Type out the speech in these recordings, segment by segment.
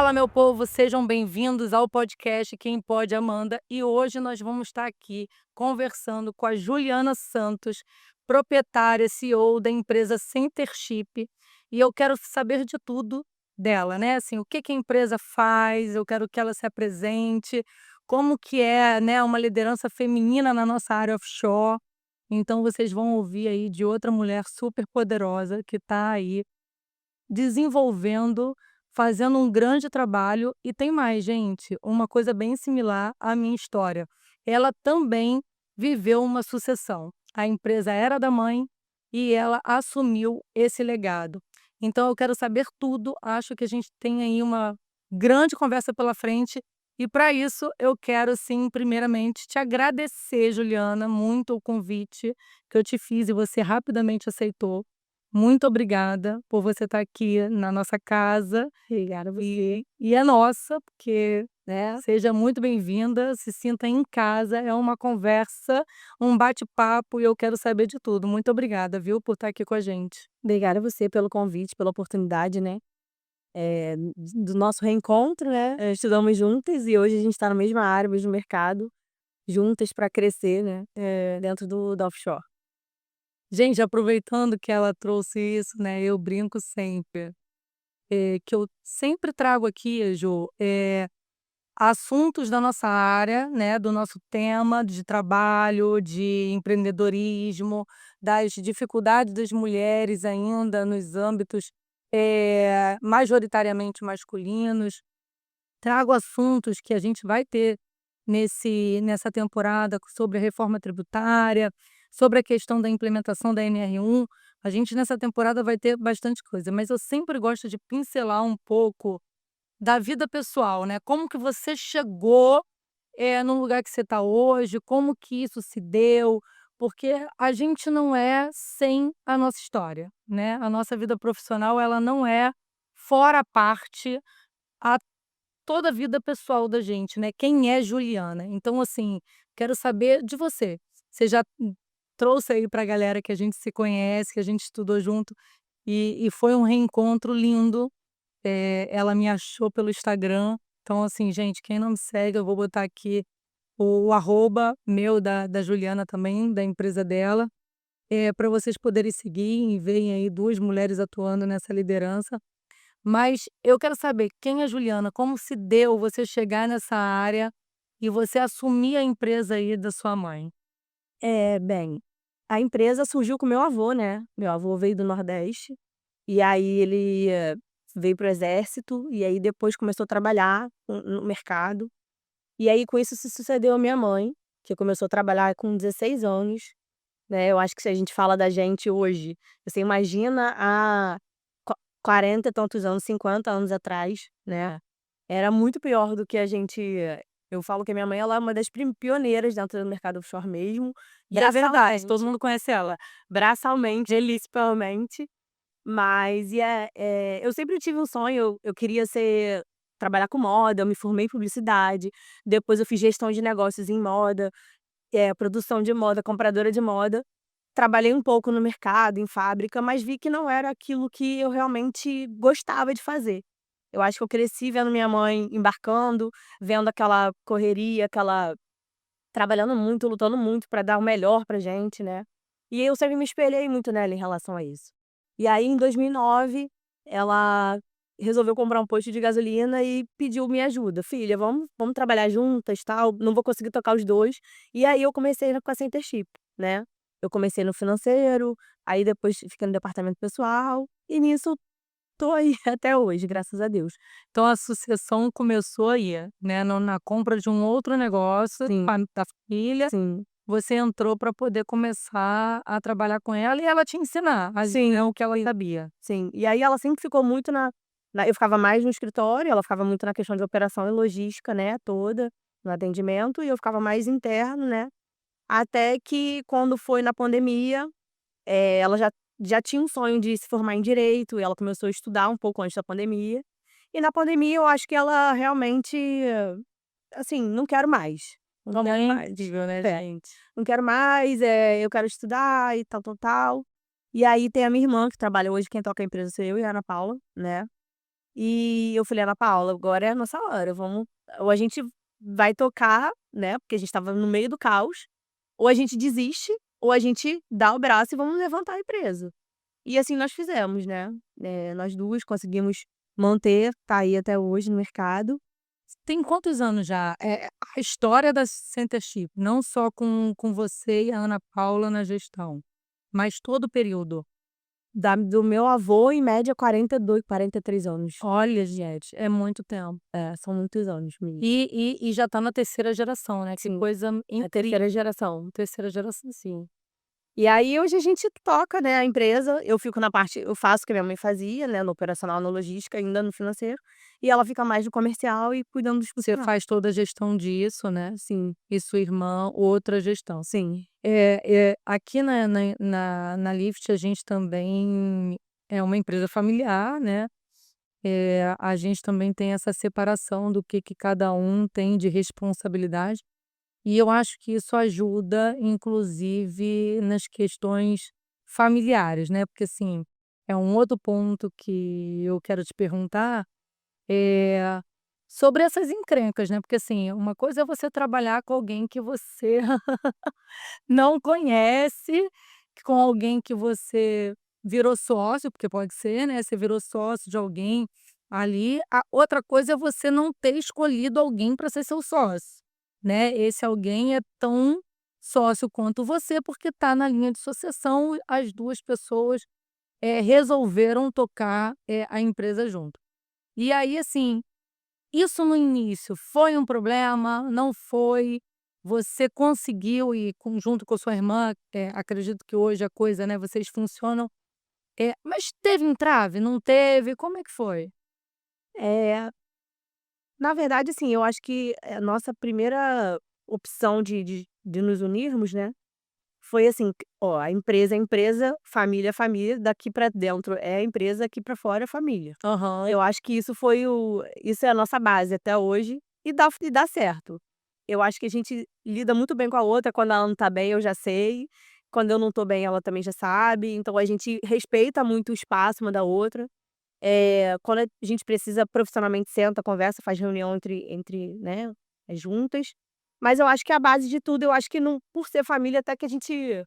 Fala, meu povo, sejam bem-vindos ao podcast Quem Pode Amanda. E hoje nós vamos estar aqui conversando com a Juliana Santos, proprietária, CEO da empresa Centership. E eu quero saber de tudo dela, né? Assim, o que que a empresa faz, eu quero que ela se apresente, como que é, né, uma liderança feminina na nossa área offshore. Então vocês vão ouvir aí de outra mulher super poderosa que está aí desenvolvendo, fazendo um grande trabalho. E tem mais, gente, uma coisa bem similar à minha história. Ela também viveu uma sucessão. A empresa era da mãe e ela assumiu esse legado. Então eu quero saber tudo, acho que a gente tem aí uma grande conversa pela frente e para isso eu quero sim, primeiramente, te agradecer, Juliana, muito o convite que eu te fiz e você rapidamente aceitou. Muito obrigada por você estar aqui na nossa casa Obrigada a você. e é nossa, porque Né. seja muito bem-vinda, se sinta em casa, é uma conversa, um bate-papo e eu quero saber de tudo. Muito obrigada, viu, por estar aqui com a gente. Obrigada a você pelo convite, pela oportunidade, né, do nosso reencontro, né, estudamos juntas e hoje a gente está na mesma área, mesmo mercado, juntas para crescer, né, dentro da offshore. Gente, aproveitando que ela trouxe isso, né, eu brinco sempre, que eu sempre trago aqui, Ju, assuntos da nossa área, né, do nosso tema de trabalho, de empreendedorismo, das dificuldades das mulheres ainda nos âmbitos, majoritariamente masculinos. Trago assuntos que a gente vai ter nessa temporada sobre a reforma tributária, sobre a questão da implementação da NR1. A gente nessa temporada vai ter bastante coisa, mas eu sempre gosto de pincelar um pouco da vida pessoal, né, como que você chegou, no lugar que você está hoje, como que isso se deu, porque a gente não é sem a nossa história, né, a nossa vida profissional ela não é fora a parte a toda a vida pessoal da gente, né, quem é Juliana. Então assim, quero saber de você. Você já trouxe aí pra galera que a gente se conhece, que a gente estudou junto, e foi um reencontro lindo. Ela me achou pelo Instagram, então assim, gente, quem não me segue, eu vou botar aqui o arroba meu, da Juliana também, da empresa dela, pra vocês poderem seguir e verem aí 2 mulheres atuando nessa liderança. Mas eu quero saber quem é Juliana, como se deu você chegar nessa área e você assumir a empresa aí da sua mãe? Bem, a empresa surgiu com meu avô, né, meu avô veio do Nordeste, e aí ele veio para o exército, e aí depois começou a trabalhar no mercado, e aí com isso se sucedeu a minha mãe, que começou a trabalhar com 16 anos. Né, eu acho que se a gente fala da gente hoje, você imagina há 40 e tantos anos, 50 anos atrás, né, era muito pior do que a gente eu falo que a minha mãe ela é uma das pioneiras dentro do mercado offshore mesmo, E é verdade, todo braçalmente, mundo conhece ela. braçalmente, principalmente, mas eu sempre tive um sonho, eu queria trabalhar com moda, eu me formei em publicidade, depois eu fiz gestão de negócios em moda, produção de moda, compradora de moda. Trabalhei um pouco no mercado, em fábrica, mas vi que não era aquilo que eu realmente gostava de fazer. Eu acho que eu cresci vendo minha mãe embarcando, vendo aquela correria, aquela trabalhando muito, lutando muito para dar o melhor pra gente, né. E eu sempre me espelhei muito nela em relação a isso. E aí em 2009, ela resolveu comprar um posto de gasolina e pediu minha ajuda: "Filha, vamos trabalhar juntas, tal, não vou conseguir tocar os 2". E aí eu comecei com a Centership, né. Eu comecei no financeiro, aí depois fiquei no departamento pessoal, e nisso tô aí até hoje, graças a Deus. Então a sucessão começou aí, né, no na compra de um outro negócio Sim, da família, sim, você entrou para poder começar a trabalhar com ela e ela te ensinar, né, sim, o que ela sim, sabia. sim. E aí ela sempre ficou muito eu ficava mais no escritório, ela ficava muito na questão de operação e logística, né, toda, no atendimento, e eu ficava mais interno, né, até que quando foi na pandemia, ela já tinha um sonho de se formar em direito, e ela começou a estudar um pouco antes da pandemia, e na pandemia eu acho que ela realmente, assim: "Não quero mais, não Sua quero mãe é mais". incrível, né, É, gente. "Não quero mais, eu quero estudar e tal, tal, tal". E aí tem a minha irmã que trabalha hoje, quem toca a empresa sou eu e a Ana Paula, né. E eu falei: "Ana Paula, agora é a nossa hora, vamos ou a gente vai tocar, né, porque a gente estava no meio do caos, ou a gente desiste, ou a gente dá o braço e vamos levantar a empresa". E assim nós fizemos, né, nós 2 conseguimos manter, tá aí até hoje no mercado. Tem quantos anos já? A história da Centership, não só com você e a Ana Paula na gestão, mas todo o período. Do meu avô, em média, 42, 43 anos. Olha, gente, é muito tempo. É, são muitos anos mesmo. E já tá na terceira geração, né, que Sim, coisa a incrível. terceira geração. Terceira geração. Sim. E aí hoje a gente toca, né, a empresa, eu fico na parte eu faço o que minha mãe fazia, né, no operacional, na logística, ainda no financeiro, e ela fica mais no comercial e cuidando dos Você funcionários. faz toda a gestão disso, né, Sim, e sua irmã outra gestão. sim. Aqui na Lift a gente também é uma empresa familiar, né, a gente também tem essa separação do que cada um tem de responsabilidade, e eu acho que isso ajuda inclusive nas questões familiares, né, porque assim, é um outro ponto que eu quero te perguntar, eh, sobre essas encrencas, né, porque assim, uma coisa é você trabalhar com alguém que você não conhece, com alguém que você virou sócio, porque pode ser, né, você virou sócio de alguém ali. A outra coisa é você não ter escolhido alguém para ser seu sócio, né. Esse alguém é tão sócio quanto você, porque está na linha de sucessão, as 2 pessoas, resolveram tocar, a empresa junto. E aí, assim, isso no início foi um problema? Não foi? Você conseguiu e junto com a sua irmã, acredito que hoje a coisa, né, vocês funcionam, mas teve entrave, não teve? Como é que foi? É, na verdade, assim, eu acho que a nossa primeira opção de nos unirmos, né, foi assim: "Ó, a empresa é empresa, família é família, daqui pra dentro é empresa, aqui pra fora é família". Aham. Eu acho que isso é a nossa base até hoje e dá certo. Eu acho que a gente lida muito bem com a outra, quando ela não tá bem eu já sei, quando eu não tô bem ela também já sabe, então a gente respeita muito o espaço uma da outra. Quando a gente precisa profissionalmente senta, conversa, faz reunião entre, né, juntas. Mas eu acho que a base de tudo, eu acho que não por ser família até que a gente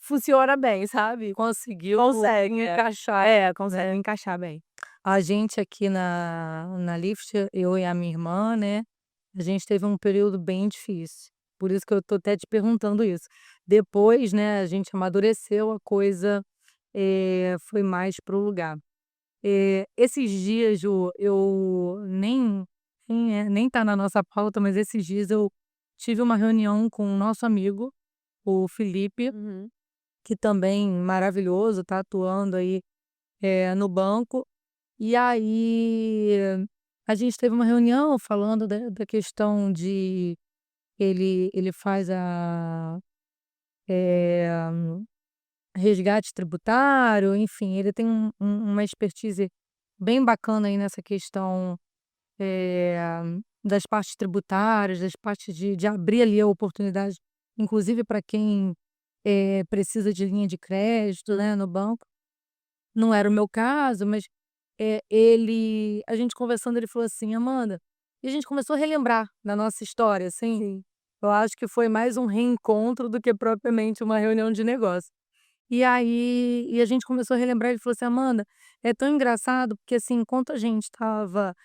funciona bem, sabe. Conseguiu Consegue, encaixar. consegue encaixar bem. A gente aqui na Lift, eu e a minha irmã, né, a gente teve um período bem difícil, por isso que eu tô até te perguntando isso. Depois, né, a gente amadureceu, a coisa, foi mais para o lugar. Esses dias eu nem tá na nossa pauta, mas esses dias eu tive uma reunião com o nosso amigo, o Felipe, Uhum. que também maravilhoso, tá atuando aí, no banco. E aí, a gente teve uma reunião falando da questão de ele faz eh, resgate tributário, enfim, ele tem uma expertise bem bacana aí nessa questão, eh, das partes tributárias, das partes de abrir ali a oportunidade, inclusive para quem, precisa de linha de crédito, né, no banco. Não era o meu caso, mas, a gente conversando, ele falou assim: "Amanda", e a gente começou a relembrar da nossa história, assim, Sim. eu acho que foi mais um reencontro do que propriamente uma reunião de negócio. E a gente começou a relembrar, ele falou assim: "Amanda, é tão engraçado, porque, assim, enquanto a gente estava,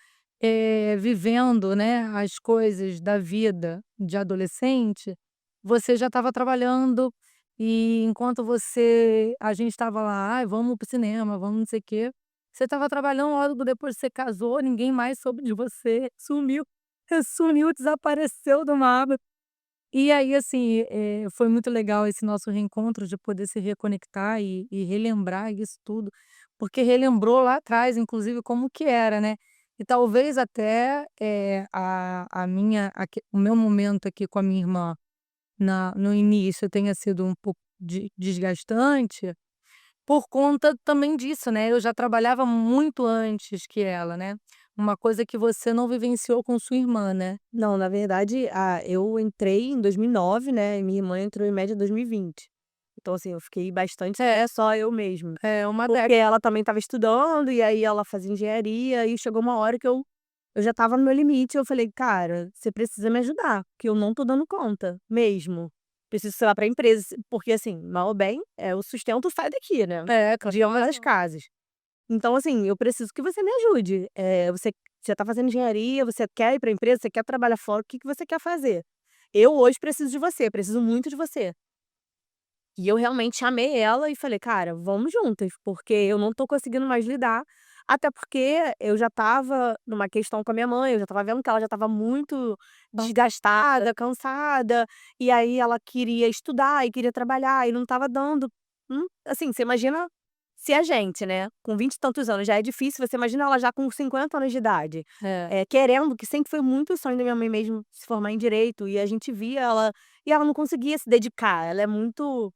vivendo, né, as coisas da vida de adolescente, você já estava trabalhando, e enquanto a gente estava lá: 'Ai, vamos para o cinema, vamos não sei o quê', você estava trabalhando, logo depois você casou, ninguém mais soube de você, sumiu, sumiu, desapareceu do mapa". E aí, assim, foi muito legal esse nosso reencontro de poder se reconectar e relembrar isso tudo, porque relembrou lá atrás, inclusive, como que era, né. E talvez até, o meu momento aqui com a minha irmã no início tenha sido um pouco desgastante, por conta também disso, né, eu já trabalhava muito antes que ela, né, uma coisa que você não vivenciou com sua irmã, né. Não, na verdade, eu entrei em 2009, né, e minha irmã entrou em média em 2020. Então, assim, eu fiquei bastante só eu mesma. É uma Porque década. ela também estava estudando, e aí ela fazia engenharia, e chegou uma hora que eu já estava no meu limite, eu falei: "Cara, você precisa me ajudar, que eu não tô dando conta, mesmo. Preciso, sei lá, pra empresa", porque assim, mal ou bem, o sustento sai daqui, né, de ambas as casas. Então, assim, eu preciso que você me ajude. Você tá fazendo engenharia, você quer ir pra empresa, você quer trabalhar fora, o que que você quer fazer? Eu hoje preciso de você, preciso muito de você. E eu realmente chamei ela e falei: "Cara, vamos juntas, porque eu não tô conseguindo mais lidar", até porque eu já estava numa questão com a minha mãe, eu já estava vendo que ela já estava muito desgastada, cansada, e aí ela queria estudar e queria trabalhar e não estava dando. Assim, você imagina se a gente, né, com 20 e tantos anos já é difícil, você imagina ela já com 50 anos de idade, É. querendo, que sempre foi muito o sonho da minha mãe mesmo se formar em direito, e a gente via ela e ela não conseguia se dedicar, ela é muito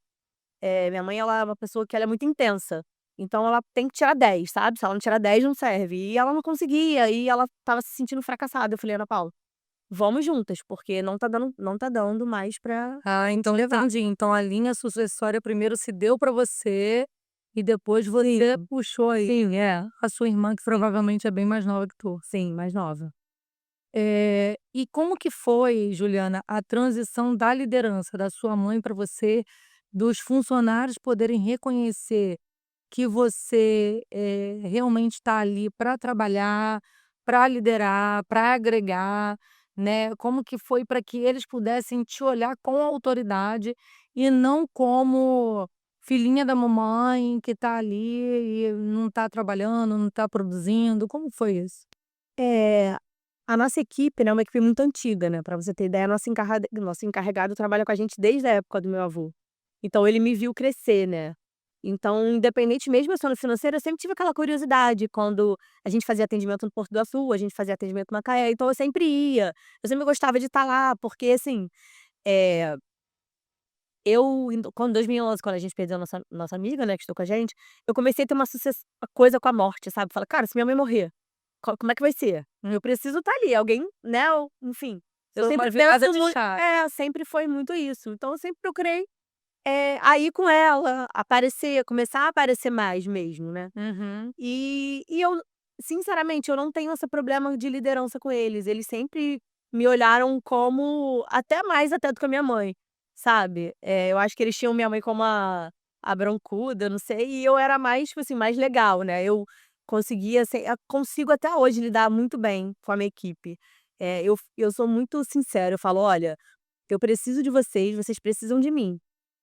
minha mãe, ela é uma pessoa que ela é muito intensa, então ela tem que tirar 10, sabe, se ela não tirar 10 não serve, e ela não conseguia, e ela estava se sentindo fracassada, eu falei: "Ana Paula, vamos juntas, porque não tá dando mais pra Ah, então levar". entendi. Então a linha sucessória primeiro se deu para você e depois você Sim, puxou aí, a sua irmã, que provavelmente é bem mais nova que tu. sim, mais nova. E como que foi, Juliana, a transição da liderança da sua mãe para você, dos funcionários poderem reconhecer que você, realmente está ali para trabalhar, para liderar, para agregar, né? Como que foi para que eles pudessem te olhar com autoridade e não como filhinha da mamãe que está ali e não está trabalhando, não está produzindo? Como foi isso? Eh, a nossa equipe, né, é uma equipe muito antiga, né, pra você ter ideia, nosso encarregado trabalha com a gente desde a época do meu avô. Então ele me viu crescer, né. Então, independente, mesmo eu sendo financeira, eu sempre tive aquela curiosidade quando a gente fazia atendimento no Porto do Açu, a gente fazia atendimento em Macaé, então eu sempre ia. Eu sempre gostava de estar lá, porque assim, eh, quando 2011, quando a gente perdeu a nossa amiga, né, que estou com a gente, eu comecei a ter uma coisa com a morte, sabe. Falar: "Cara, se minha mãe morrer, como é que vai ser? Eu preciso estar ali, alguém, né", enfim. Eu Foi sempre uma virada penso de muito, chave. sempre foi muito isso. Então eu sempre procurei, a ir com ela, aparecer, começar a aparecer mais mesmo, né. Uhum. E eu, sinceramente, eu não tenho esse problema de liderança com eles, eles sempre me olharam como até do que a minha mãe, sabe. Eu acho que eles tinham minha mãe como a broncuda, não sei, e eu era mais, tipo assim, mais legal, né, consigo até hoje lidar muito bem com a minha equipe. Eu sou muito sincera, eu falo: "Olha, eu preciso de vocês, vocês precisam de mim.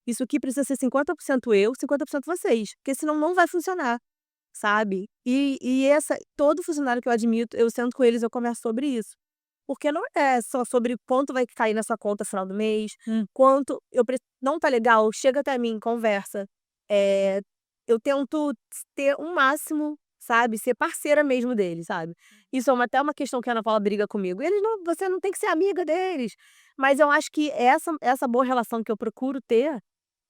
Isso aqui precisa ser 50% eu, 50% vocês, porque senão não vai funcionar". Sabe. E todo funcionário que eu admito, eu sento com eles, eu converso sobre isso. Porque não é só sobre quanto vai cair na sua conta final do mês, quanto eu preci não tá legal, chega até mim, conversa. Eh, eu tento ter um máximo, sabe, ser parceira mesmo deles, sabe. Isso é até uma questão que a Ana Paula briga comigo: "Eles não Você não tem que ser amiga deles". Mas eu acho que essa boa relação que eu procuro ter,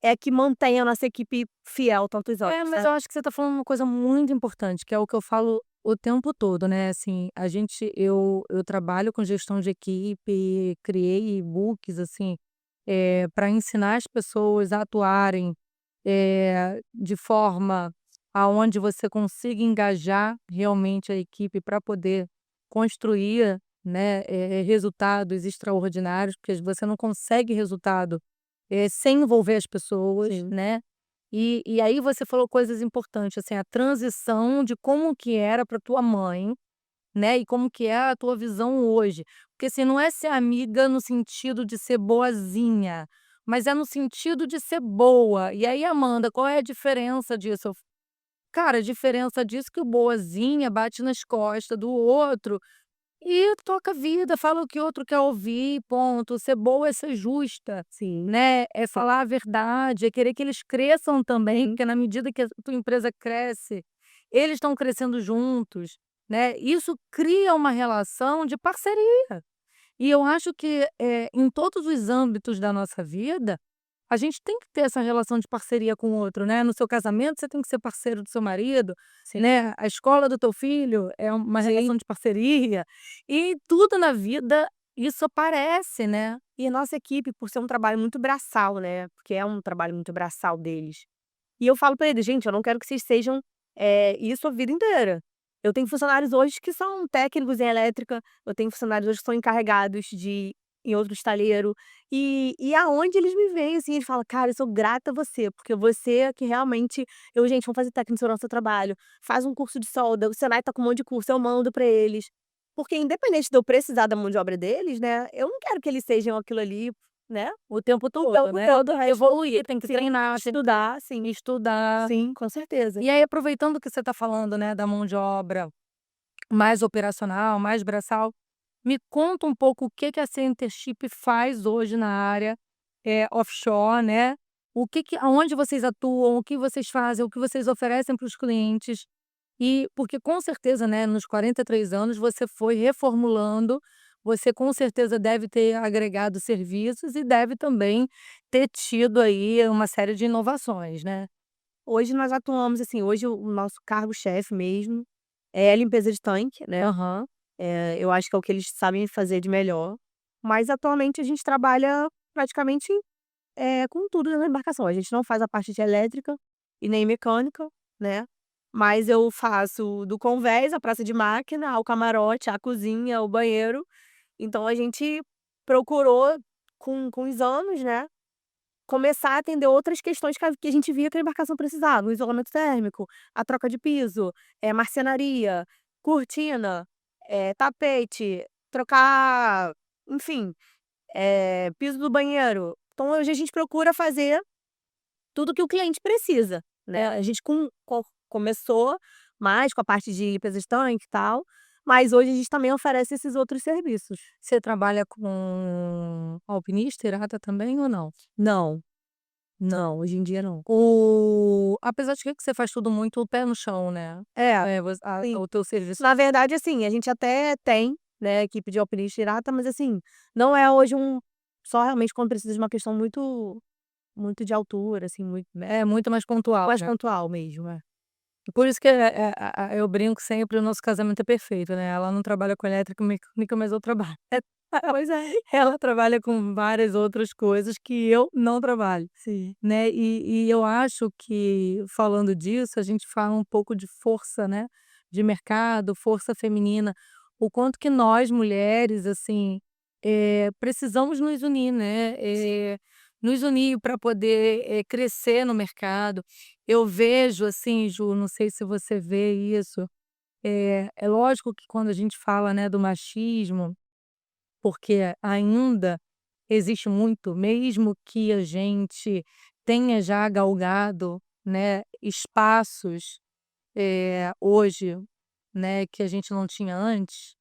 é que mantém a nossa equipe fiel tantos anos, Mas né. eu acho que você está falando uma coisa muito importante, que é o que eu falo o tempo todo, né, assim, eu trabalho com gestão de equipe, criei e-books, assim, pra ensinar as pessoas a atuarem, de forma aonde você consiga engajar realmente a equipe para poder construir, né, resultados extraordinários, porque você não consegue resultado, sem envolver as pessoas, Sim. né. E aí você falou coisas importantes, assim, a transição de como que era para tua mãe, né, e como que é a tua visão hoje. Porque, assim, não é ser amiga no sentido de ser boazinha, mas é no sentido de ser boa. E aí, Amanda, qual é a diferença disso? Cara, a diferença disso é que o boazinha bate nas costas do outro e toca a vida, fala o que o outro quer ouvir, ponto. Ser boa é ser justa, Sim. né, é falar a verdade, é querer que eles cresçam também, porque na medida que a tua empresa cresce, eles estão crescendo juntos, né. Isso cria uma relação de parceria. E eu acho que, em todos os âmbitos da nossa vida, a gente tem que ter essa relação de parceria com o outro, né. No seu casamento, você tem que ser parceiro do seu marido, Sim. né, a escola do teu filho é uma Sim. relação de parceria, e tudo na vida isso aparece, né. E a nossa equipe, por ser um trabalho muito braçal, né, porque é um trabalho muito braçal deles. E eu falo pra eles: "Gente, eu não quero que vocês sejam, isso a vida inteira". Eu tenho funcionários hoje que são técnicos em elétrica, eu tenho funcionários hoje que são encarregados de em outro estaleiro, e aonde eles me veem, assim, eles falam: "Cara, eu sou grata a você, porque você é que realmente". Eu: "Gente, vamos fazer técnico de segurança do trabalho, faz um curso de solda", o Senai tá com um monte de curso, eu mando pra eles. Porque independente de eu precisar da mão de obra deles, né, eu não quero que eles sejam aquilo ali, né, O tempo o tempo todo, né. todo, o resto Evoluir, tem que sim, treinar, tem que estudar, sim. estudar. Sim, com certeza. E aí, aproveitando que você está falando, né, da mão de obra mais operacional, mais braçal, me conta um pouco o que que a Centership faz hoje na área, offshore, né. O que que aonde vocês atuam, o que vocês fazem, o que vocês oferecem para os clientes. E porque com certeza, né, nos 43 anos você foi reformulando, você com certeza deve ter agregado serviços e deve também ter tido aí uma série de inovações, né? Hoje nós atuamos, assim, hoje o nosso cargo-chefe mesmo é a limpeza de tanque, né, Aham. eu acho que é o que eles sabem fazer de melhor, mas atualmente a gente trabalha praticamente, com tudo na embarcação, a gente não faz a parte de elétrica e nem mecânica, né, mas eu faço do convés, a praça de máquina, ao camarote, a cozinha, o banheiro, então a gente procurou com os anos, né, começar a atender outras questões que a gente via que a embarcação precisava, o isolamento térmico, a troca de piso, marcenaria, cortina, tapete, trocar, enfim, piso do banheiro. Então hoje a gente procura fazer tudo que o cliente precisa, né. A gente começou mais com a parte de limpeza de tanque e tal, mas hoje a gente também oferece esses outros serviços. Você trabalha com alpinista, Irata também ou não? Não, não, hoje em dia não. Apesar de que você faz tudo muito pé no chão, né? É, É, sim. o teu serviço. Na verdade, assim, a gente até tem, né, equipe de alpinista Irata, mas assim, não é hoje só realmente quando precisa de uma questão muito de altura, assim, muito É muito mais pontual, mais né? pontual mesmo, é. Por isso que eu brinco sempre, o nosso casamento é perfeito, né? Ela não trabalha com elétrica e mecânica, mas eu trabalho. Pois é. Ela trabalha com várias outras coisas que eu não trabalho, Sim. né. E eu acho que, falando disso, a gente fala um pouco de força, né, de mercado, força feminina, o quanto que nós mulheres, assim, precisamos nos unir, né, nos unir para poder, crescer no mercado. Eu vejo, assim, Ju, não sei se você vê isso, é lógico que quando a gente fala, né, do machismo, porque ainda existe muito, mesmo que a gente tenha já galgado, né, espaços, hoje, né, que a gente não tinha antes,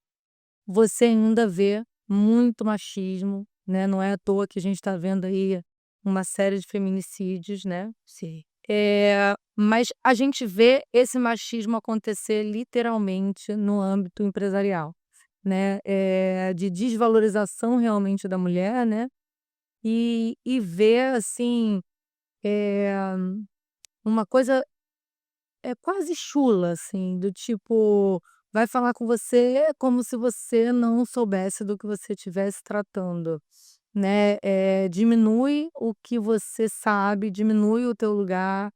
você ainda vê muito machismo, né, não é à toa que a gente está vendo aí uma série de feminicídios, né. Sim. Mas a gente vê esse machismo acontecer literalmente no âmbito empresarial, né, de desvalorização realmente da mulher, né, e ver assim, eh, uma coisa, quase chula, assim, do tipo, vai falar com você como se você não soubesse do que você estivesse tratando, né, diminui o que você sabe, diminui o teu lugar.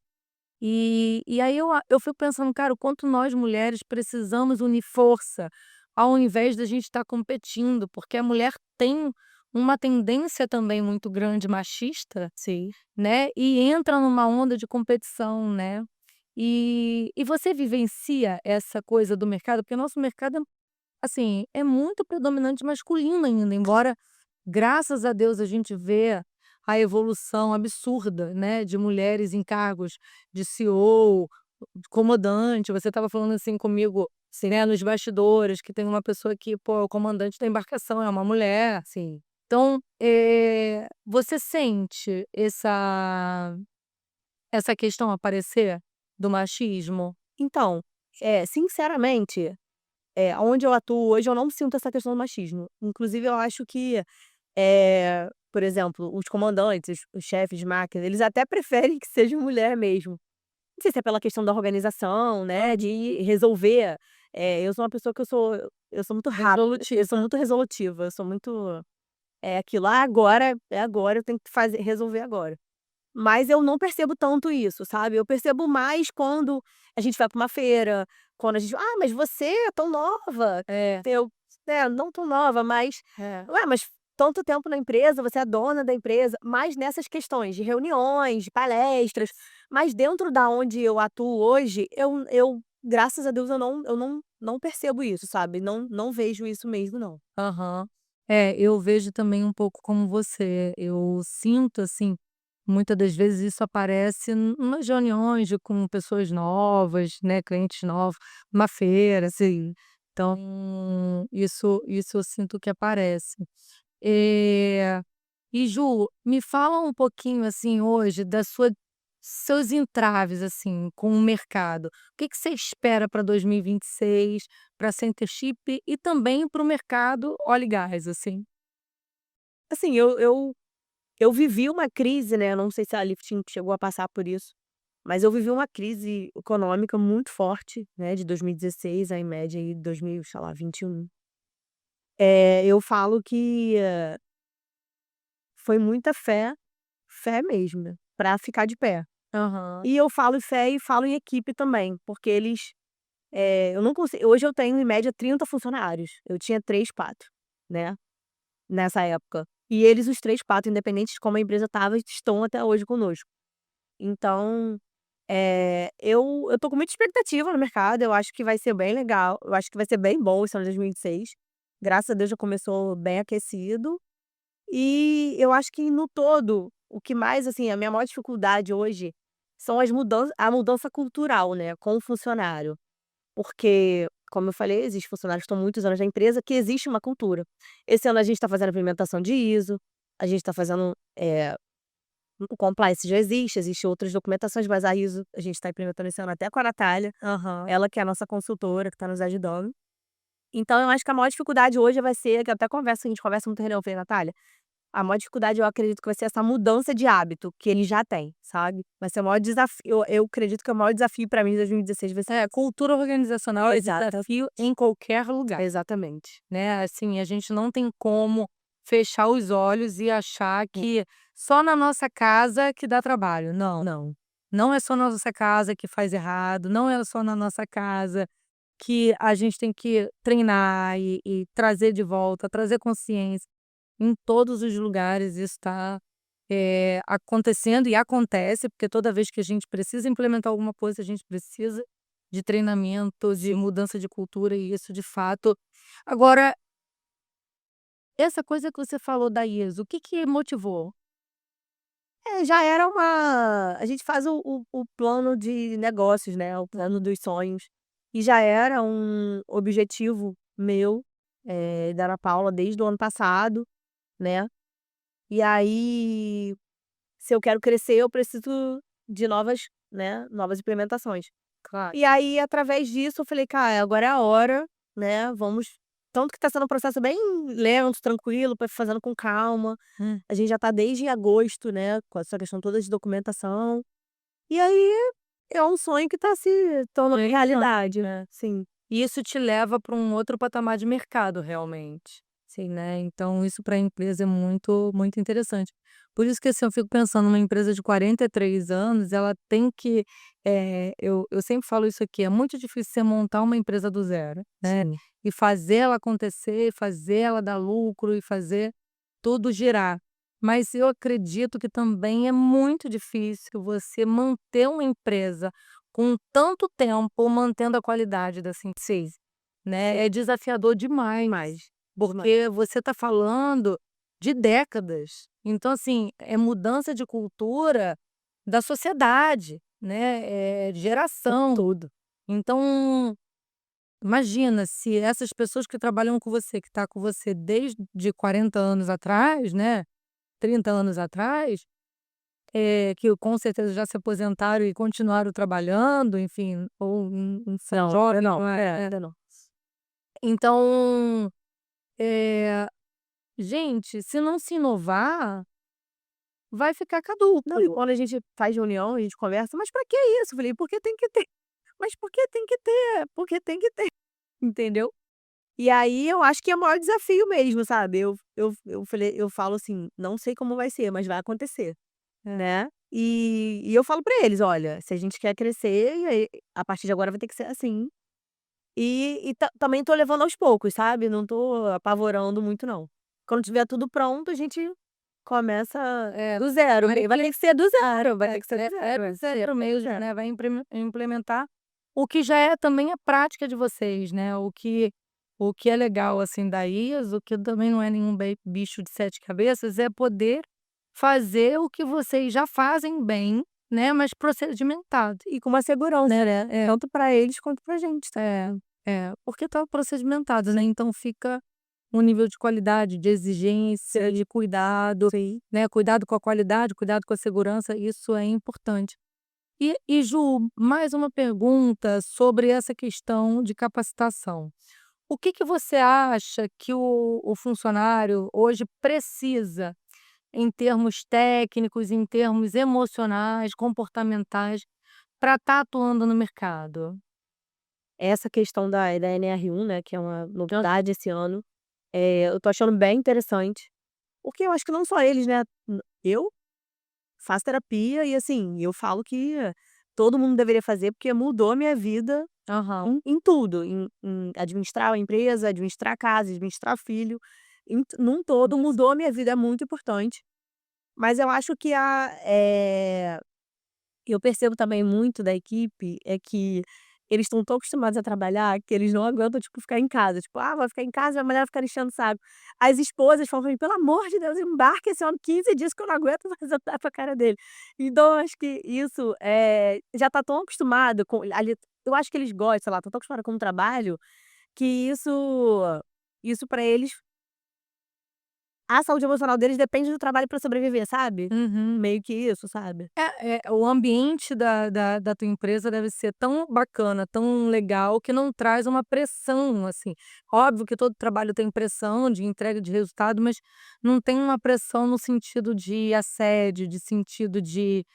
E aí eu fico pensando: "Cara, o quanto nós mulheres precisamos unir força, ao invés da gente estar competindo", porque a mulher tem uma tendência também muito grande machista, Sim. né, e entra numa onda de competição, né. E você vivencia essa coisa do mercado? Porque o nosso mercado, assim, é muito predominante masculino ainda, embora, graças a Deus, a gente vê a evolução absurda, né, de mulheres em cargos de CEO, de comandante. Você estava falando assim comigo, Sim, né, nos bastidores, que tem uma pessoa que, pô, é o comandante da embarcação, é uma mulher. sim. Então, você sente essa questão aparecer do machismo? Então, sinceramente, onde eu atuo hoje eu não sinto essa questão do machismo. Inclusive eu acho que, por exemplo, os comandantes, os chefes de máquina, eles até preferem que seja mulher mesmo. Não sei se é pela questão da organização, né, de resolver, Eu sou uma pessoa que eu sou muito rápida, eu sou muito resolutiva, eu sou muito é aquilo: "Ah, agora, é agora, eu tenho que resolver agora". Mas eu não percebo tanto isso, sabe. Eu percebo mais quando a gente vai para uma feira, quando a gente: "Ah, mas você é tão nova". É, Eu não tão nova, mas: é. "Ué, mas tanto tempo na empresa, você é dona da empresa", mais nessas questões de reuniões, de palestras, mas dentro da onde eu atuo hoje, eu graças a Deus eu não percebo isso, sabe. Não vejo isso mesmo não. Aham. É, eu vejo também um pouco como você. Eu sinto, assim, muitas das vezes isso aparece nas reuniões com pessoas novas, né, clientes novos, uma feira, assim. Então, isso eu sinto que aparece. Eh, e Ju, me fala um pouquinho, assim, hoje da sua seus entraves, assim, com o mercado. O que que você espera para 2026, para Centership e também para o mercado óleo e gás, assim? Assim, eu vivi uma crise, né, eu não sei se a Lifting chegou a passar por isso, mas eu vivi uma crise econômica muito forte, né, de 2016 a em média aí 2000, sei lá, 21. Eu falo que foi muita fé, fé mesmo, pra ficar de pé. Aham. E eu falo fé e falo em equipe também, porque eles, eu não consigo hoje eu tenho em média 30 funcionários, eu tinha 3 4, né, nessa época. E eles os 3 4, independente de como a empresa estava, estão até hoje conosco. Então, eu tô com muita expectativa no mercado, eu acho que vai ser bem legal, eu acho que vai ser bem bom esse ano de 2026. Graças a Deus já começou bem aquecido, e eu acho que no todo, o que mais, assim, a minha maior dificuldade hoje são a mudança cultural, né, com o funcionário. Porque, como eu falei, existem funcionários que estão muitos anos na empresa, que existe uma cultura. Esse ano a gente está fazendo a implementação de ISO, a gente está fazendo, o compliance já existe outras documentações, mas a ISO a gente está implementando esse ano até com a Natália, Aham. ela que é a nossa consultora, que está nos ajudando. Então eu acho que a maior dificuldade hoje vai ser, que eu até converso, a gente conversa muito na reunião, eu falei: "Natália, a maior dificuldade eu acredito que vai ser essa mudança de hábito que ele já tem, sabe. Vai ser o maior desafio, eu acredito que é o maior desafio para mim em 2016 vai ser É, cultura organizacional é exata desafio em qualquer lugar, exatamente. né, assim, a gente não tem como fechar os olhos e achar que só na nossa casa que dá trabalho, não. Não. Não é só na nossa casa que faz errado, não é só na nossa casa que a gente tem que treinar e trazer de volta, trazer consciência. Em todos os lugares isso está, acontecendo e acontece, porque toda vez que a gente precisa implementar alguma coisa, a gente precisa de treinamento, de Sim. mudança de cultura e isso de fato. Agora, essa coisa que você falou da ISO, o que que motivou? Já era uma a gente faz o plano de negócios, né, o plano dos sonhos, e já era um objetivo meu, da Ana Paula desde o ano passado, né. E aí, se eu quero crescer, eu preciso de novas, né, novas implementações. Claro. E aí, através disso, eu falei: "Cara, agora é a hora, né, vamos", tanto que tá sendo um processo bem lento, tranquilo, pra fazendo com calma. Hum. A gente já tá desde agosto, né, com essa questão toda de documentação. E aí, é um sonho que tá se tornando realidade, né. Sim, E isso te leva para um outro patamar de mercado realmente, sim, né, então isso para a empresa é muito muito interessante. Por isso que, assim, eu fico pensando numa empresa de 43 anos, ela tem que, eu sempre falo isso aqui, é muito difícil você montar uma empresa do zero, né, sim. e fazer ela acontecer, fazer ela dar lucro e fazer tudo girar. Mas eu acredito que também é muito difícil você manter uma empresa com tanto tempo mantendo a qualidade da Synthesize, né, Sim, é desafiador demais, demais, demais. porque você está falando de décadas. Então, assim, é mudança de cultura da sociedade, né, geração. Tudo. Então, imagina se essas pessoas que trabalham com você, que está com você desde 40 anos atrás, né, 30 anos atrás, que com certeza já se aposentaram e continuaram trabalhando, enfim, ou não são Não, ainda jovens, não. não é? Ainda não. Então, eh, gente, se não se inovar, vai ficar Não, e caduco. quando a gente faz reunião, a gente conversa: "Mas pra que isso?" Eu falei: "Porque tem que ter". "Mas por que tem que ter?" "Porque tem que ter". entendeu? E aí eu acho que é o maior desafio mesmo, sabe. Eu falo assim: "Não sei como vai ser, mas vai acontecer", É. né. E eu falo pra eles: "Olha, se a gente quer crescer, e aí a partir de agora vai ter que ser assim". E também tô levando aos poucos, sabe, não tô apavorando muito não. Quando tiver tudo pronto, a gente começa É, do zero, vai e vai ter que ser do zero, vai ter que ser do é zero. zero mesmo, né, vai implementar o que já é também a prática de vocês, né, o que é legal, assim, da IAS, o que também não é nenhum bicho de 7 cabeças, é poder fazer o que vocês já fazem bem, né, mas procedimentado, E com uma segurança, né. É, tanto pra eles quanto pra gente, tá. porque tá procedimentado, né, então fica um nível de qualidade, de exigência, de cuidado, Sim. né, cuidado com a qualidade, cuidado com a segurança, isso é importante. E Ju, mais uma pergunta sobre essa questão de capacitação. O que que você acha que o funcionário hoje precisa, em termos técnicos, em termos emocionais, comportamentais, para estar atuando no mercado? Essa questão da NR1, né, que é uma novidade esse ano, eu tô achando bem interessante, porque eu acho que não só eles, né, eu faço terapia e, assim, eu falo que todo mundo deveria fazer, porque mudou a minha vida Aham. em tudo, em administrar a empresa, administrar a casa, administrar filho, num todo mudou a minha vida, é muito importante. Mas eu acho que eu percebo também muito da equipe, é que eles estão tão acostumados a trabalhar que eles não aguentam, tipo, ficar em casa. Tipo: "Ah, vai ficar em casa, a mulher vai ficar enchendo o saco". As esposas falam pra mim: "Pelo amor de Deus, embarca esse homem 15 dias que eu não aguento mais olhar pra cara dele". Então eu acho que isso, já tá tão acostumado com ali, eu acho que eles gostam, sei lá, estão tão acostumados com o trabalho, que isso pra eles, a saúde emocional deles depende do trabalho pra sobreviver, sabe? Uhum. Meio que isso, sabe? O ambiente da tua empresa deve ser tão bacana, tão legal, que não traz uma pressão, assim. Óbvio que todo trabalho tem pressão de entrega de resultado, mas não tem uma pressão no sentido de assédio, de sentido de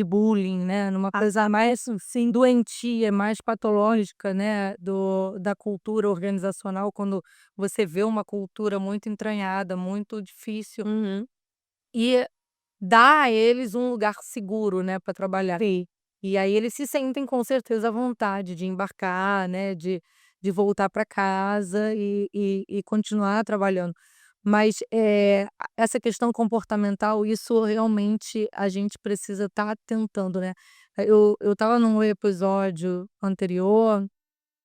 bullying, né, numa Ah, coisa mais isso sim. doentia, mais patológica, né, da cultura organizacional, quando você vê uma cultura muito entranhada, muito difícil, Uhum. e dá a eles um lugar seguro, né, para trabalhar. Sim. E aí eles se sentem com certeza à vontade de embarcar, né, de voltar para casa e continuar trabalhando. Mas, essa questão comportamental, isso realmente a gente precisa estar atentando, né. Eu estava num episódio anterior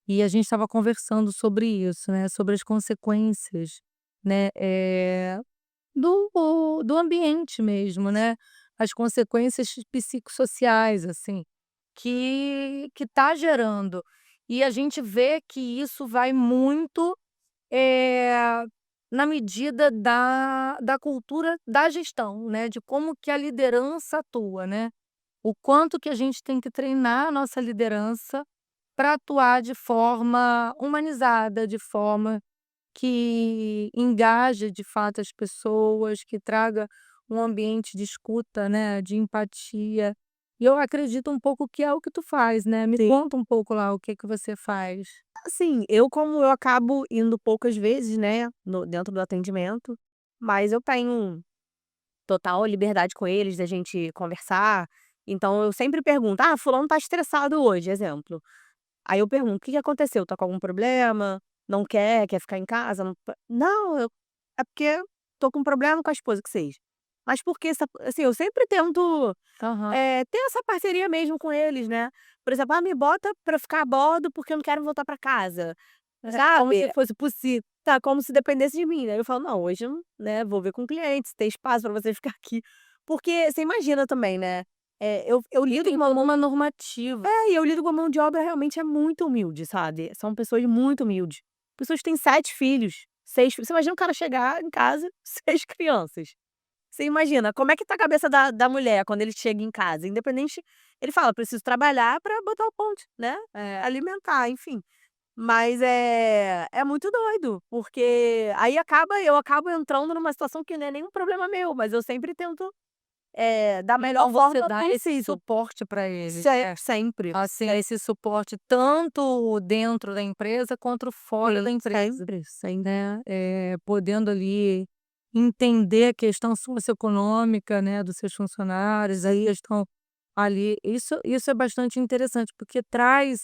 e a gente estava conversando sobre isso, né, sobre as consequências, né, do ambiente mesmo, né, as consequências psicossociais, assim, que tá gerando. E a gente vê que isso vai muito, eh, na medida da cultura da gestão, né, de como que a liderança atua, né. O quanto que a gente tem que treinar a nossa liderança para atuar de forma humanizada, de forma que engaje de fato as pessoas, que traga um ambiente de escuta, né, de empatia. E eu acredito um pouco que é o que tu faz, né. Me Sim. conta um pouco lá o que que você faz. Assim, como eu acabo indo poucas vezes, né, dentro do atendimento, mas eu tenho total liberdade com eles da gente conversar, então eu sempre pergunto: "Ah, fulano tá estressado hoje", exemplo. Aí eu pergunto: "O que que aconteceu? Tá com algum problema? Não quer ficar em casa? Não, é porque tô com problema com a esposa", que seja. Mas porque assim, eu sempre tento, Aham. ter essa parceria mesmo com eles, né. Por exemplo: "Ah, me bota pra ficar a bordo, porque eu não quero voltar pra casa", Como se sabe. fosse possível. Tá como se dependesse de mim, né. Eu falo: "Não, hoje eu não, né, vou ver com clientes, tem espaço pra você ficar aqui". Porque você imagina também, né, eu lido Tem com uma mão uma normativa. e eu lido com uma mão de obra realmente é muito humilde, sabe. São pessoas muito humildes. Pessoas que têm 7 filhos, 6 filhos. Você imagina o cara chegar em casa, 6 crianças. Você imagina, como é que tá a cabeça da mulher quando ele chega em casa, independente, ele fala: "Preciso trabalhar pra botar o ponto, né, alimentar", enfim. Mas é muito doido, porque aí eu acabo entrando numa situação que não é nenhum problema meu, mas eu sempre tento da melhor Então você forma dá esse possível. suporte para eles, né. Sempre. Assim, esse suporte tanto dentro da empresa quanto fora da empresa, Sempre, sempre. né, podendo ali entender a questão socioeconômica, né, dos seus funcionários, a Sim, questão ali isso é bastante interessante, porque traz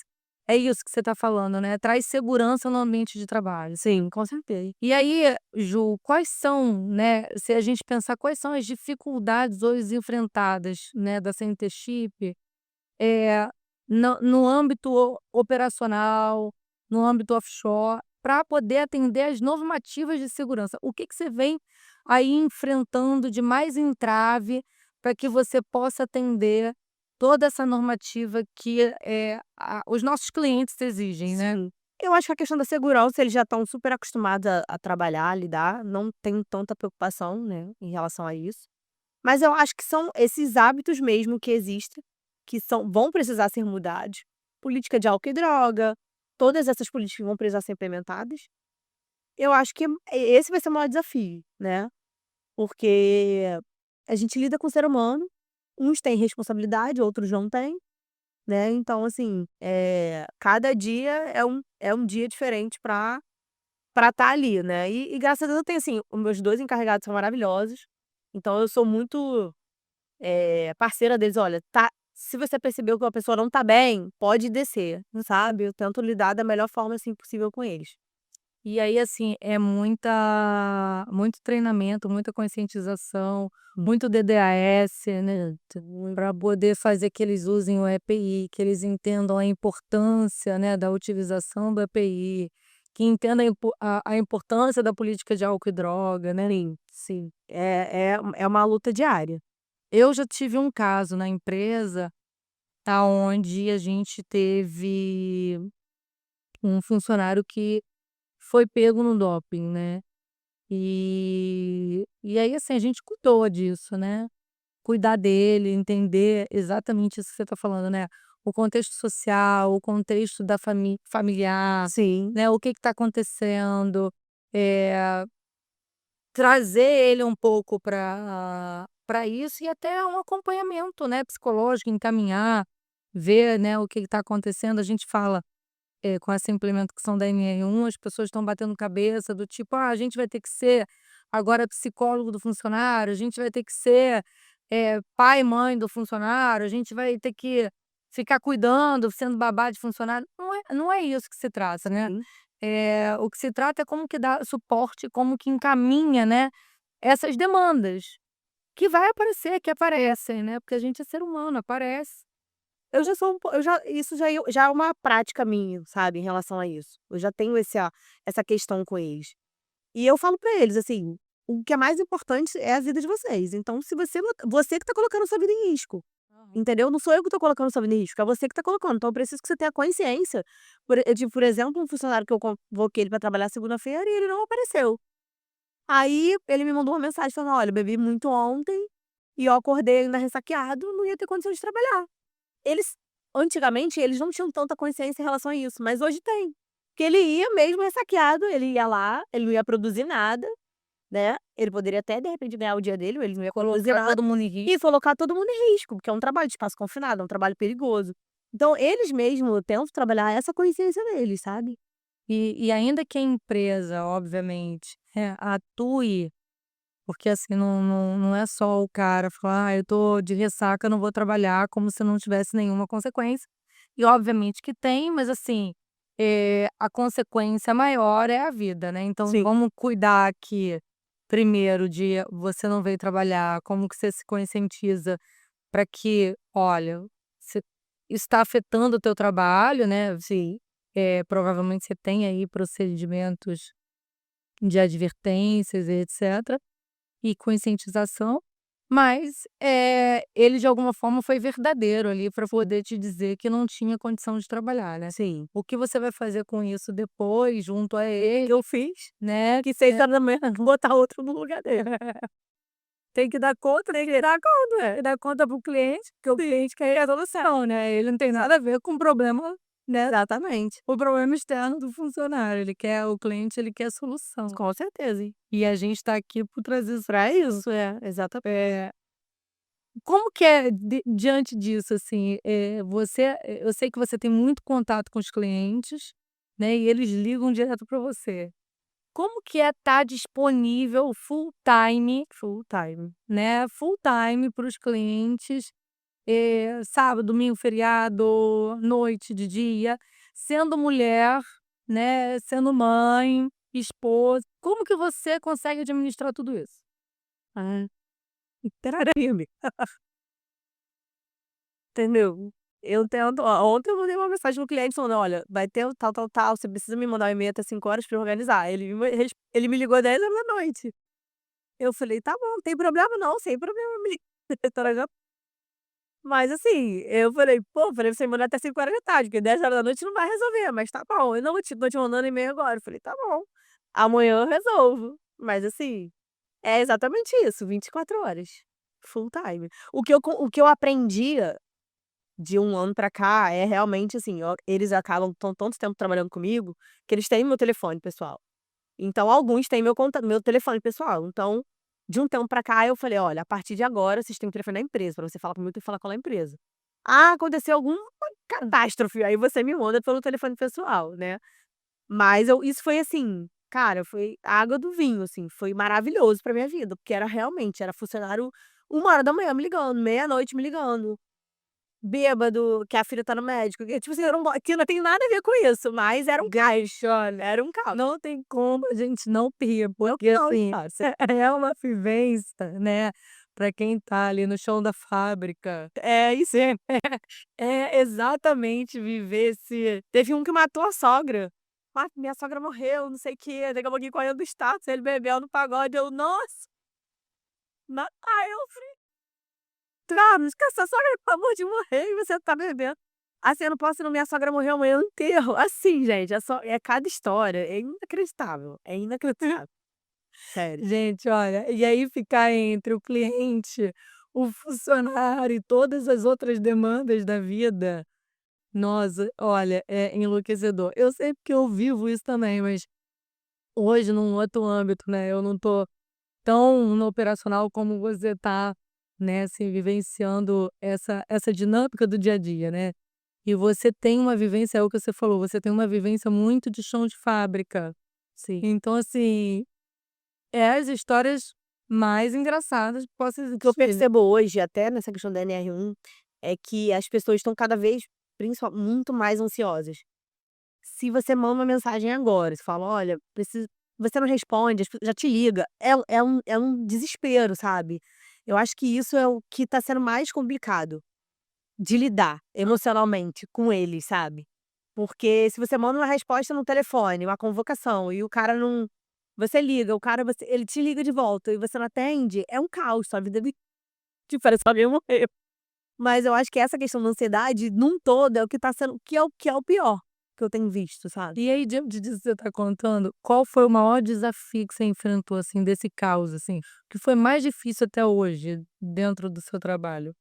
é isso que você está falando, né, traz segurança no ambiente de trabalho. sim, com certeza. E aí, Ju, quais são, né, se a gente pensar quais são as dificuldades hoje enfrentadas, né, da CNT-Chip, eh, no âmbito operacional, no âmbito offshore, para poder atender às normativas de segurança. O que que você vem aí enfrentando de mais entrave para que você possa atender toda essa normativa que, os nossos clientes exigem, né? Sim. Eu acho que a questão da segurança, eles já estão super acostumados a trabalhar, a lidar, não tem tanta preocupação, né, em relação a isso. Mas eu acho que são esses hábitos mesmo que existem, que vão precisar ser mudados. Política de álcool e droga, todas essas políticas vão precisar ser implementadas. Eu acho que esse vai ser o maior desafio, né, porque a gente lida com o ser humano, uns têm responsabilidade, outros não têm. Né, então assim, cada dia é um dia diferente pra estar ali, né. E graças a Deus eu tenho, assim, os meus 2 encarregados são maravilhosos, então eu sou muito, parceira deles: "Olha, se você percebeu que uma pessoa não tá bem, pode descer", sabe. Eu tento lidar da melhor forma, assim, possível com eles. E aí, assim, é muito treinamento, muita conscientização, muito DDAS, né, para poder fazer que eles usem o EPI, que eles entendam a importância, né, da utilização do EPI, que entendam a importância da política de álcool e droga, né. Sim, sim. É uma luta diária. Eu já tive um caso na empresa, aonde a gente teve um funcionário que foi pego no doping, né. E aí, assim, a gente cuidou disso, né, cuidar dele, entender exatamente isso que você está falando, né, o contexto social, o contexto da familiar, Sim, né, o que está acontecendo, eh, trazer ele um pouco para isso e até um acompanhamento, né, psicológico, encaminhar, ver, né, o que está acontecendo. A gente fala com essa implementação da NR1, as pessoas estão batendo cabeça do tipo: "Ah, a gente vai ter que ser agora psicólogo do funcionário, a gente vai ter que ser, pai e mãe do funcionário, a gente vai ter que ficar cuidando, sendo babá de funcionário". Não é isso que se trata, né. sim, O que se trata é como que dá suporte, como que encaminha, né, essas demandas, que vai aparecer, que aparecem, né, porque a gente é ser humano, aparece. eu já isso já é uma prática minha, sabe, em relação a isso. Eu já tenho essa questão com eles. E eu falo pra eles, assim: "O que é mais importante é a vida de vocês, então se você que tá colocando sua vida em risco, Aham. entendeu? Não sou eu que tô colocando sua vida em risco, é você que tá colocando, então eu preciso que você tenha consciência". Eu tive, por exemplo, um funcionário que eu convoquei ele pra trabalhar segunda-feira e ele não apareceu. Aí ele me mandou uma mensagem falando: "Olha, eu bebi muito ontem e eu acordei ainda ressaqueado, não ia ter condição de trabalhar". Eles antigamente, eles não tinham tanta consciência em relação a isso, mas hoje tem. Porque ele ia mesmo ressaqueado, ele ia lá, ele não ia produzir nada, né, ele poderia até de repente ganhar o dia dele, ele não ia produzir Colocar nada, todo mundo em e risco. colocar todo mundo em risco, porque é um trabalho de espaço confinado, é um trabalho perigoso. Então eles mesmo tentam trabalhar essa consciência deles, sabe. E ainda que a empresa, obviamente, atue, porque assim, não é só o cara falar: "Ah, eu tô de ressaca, não vou trabalhar", como se não tivesse nenhuma consequência. E obviamente que tem, mas assim, a consequência maior é a vida, né. Então Sim, vamos cuidar aqui, primeiro de você não veio trabalhar, como que você se conscientiza para que: "Olha, você está afetando o teu trabalho, né". sim. Provavelmente você tem aí procedimentos de advertências e etcétera, e conscientização, mas, ele de alguma forma foi verdadeiro ali para poder te dizer que não tinha condição de trabalhar, né. Sim. O que você vai fazer com isso depois, junto a ele, Eu fiz, né, que 6 horas da manhã botar outro no lugar dele. tem que dar conta, tem que dar conta, tem que dar conta para o cliente, porque o cliente quer a solução, né, ele não tem nada a ver com o problema, né. Exatamente. O problema externo do funcionário, o cliente ele quer a solução. Com certeza, hein. E a gente está aqui por trazer isso. Pra isso, exatamente. Eh, Como que é diante disso, assim, eu sei que você tem muito contato com os clientes, né, e eles ligam direto para você. Como que é estar disponível Full time. full time para os clientes, sábado, domingo, feriado, noite, de dia, sendo mulher, né, sendo mãe, esposa, como que você consegue administrar tudo isso? Ah, terapia, entendeu? Eu tento ontem eu mandei uma mensagem no cliente falando: "Olha, vai ter o tal, tal, tal, você precisa me mandar um e-mail até 5 horas pra eu organizar". Ele me ligou 10 horas da noite. Eu falei: "Tá bom, não tem problema não, sem problema, me liga". Mas assim, eu falei: "Pô", falei: "Você manda até 5 horas da tarde, porque 10 horas da noite não vai resolver, mas tá bom, eu não tô te mandando e-mail agora". Eu falei: "Tá bom, amanhã eu resolvo". Mas assim, é exatamente isso, 24 horas, full time. O que eu aprendia de 1 ano pra cá é realmente assim, eles acabam tão tanto tempo trabalhando comigo, que eles têm meu telefone pessoal. Então alguns têm meu telefone pessoal, então, de um tempo pra cá eu falei: "Olha, a partir de agora vocês têm o telefone da empresa, pra você falar comigo tem que falar com a empresa. Ah, aconteceu alguma catástrofe, aí você me manda pelo telefone pessoal, né". Mas isso foi assim, cara, foi a água do vinho, assim, foi maravilhoso pra minha vida, porque era realmente, era funcionário 1 hora da manhã me ligando, meia-noite me ligando. Bêbado, que a filha tá no médico, que tipo assim, eu não que não tem nada a ver com isso, mas era um caos, olha, era um caos. Não tem como a gente não rir, É um porque caos, assim, nossa. é uma vivência, né, para quem tá ali no chão da fábrica. É, isso é. É exatamente viver esse Teve um que matou a sogra. "Ah, minha sogra morreu, não sei o quê", daqui a pouquinho correndo do status, ele bebendo no pagode, eu: "Nossa, aí eu falei: "Carlos, que essa sogra acabou de morrer e você tá bebendo". Assim, eu não posso ir no "minha sogra morreu amanhã", no enterro. Assim, gente, é cada história, é inacreditável, é inacreditável. Sério. gente, olha, e aí ficar entre o cliente, o funcionário e todas as outras demandas da vida, nossa, olha, é enlouquecedor. Eu sei porque eu vivo isso também, mas hoje num outro âmbito, né, eu não tô tão no operacional como você tá, né, assim, vivenciando essa dinâmica do dia a dia, né. E você tem uma vivência, é o que você falou, você tem uma vivência muito de chão de fábrica. Sim. Então, assim, é as histórias mais engraçadas que possa O que eu existir, né. percebo hoje, até nessa questão da NR1, é que as pessoas estão cada vez, muito mais ansiosas. Se você manda uma mensagem agora, você fala: "Olha, preciso", você não responde, as pe já te liga, é um desespero, sabe. Eu acho que isso é o que tá sendo mais complicado de lidar emocionalmente com eles, sabe. Porque se você manda uma resposta no telefone, uma convocação, e o cara não, você liga, o cara, ele te liga de volta e você não atende, é um caos, sua vida parece que alguém morreu. Mas eu acho que essa questão da ansiedade, num todo, é o que tá sendo, que é o pior que eu tenho visto, sabe. E aí, diante disso que você está contando, qual foi o maior desafio que você enfrentou, assim, desse caos, assim? O que foi mais difícil até hoje, dentro do seu trabalho?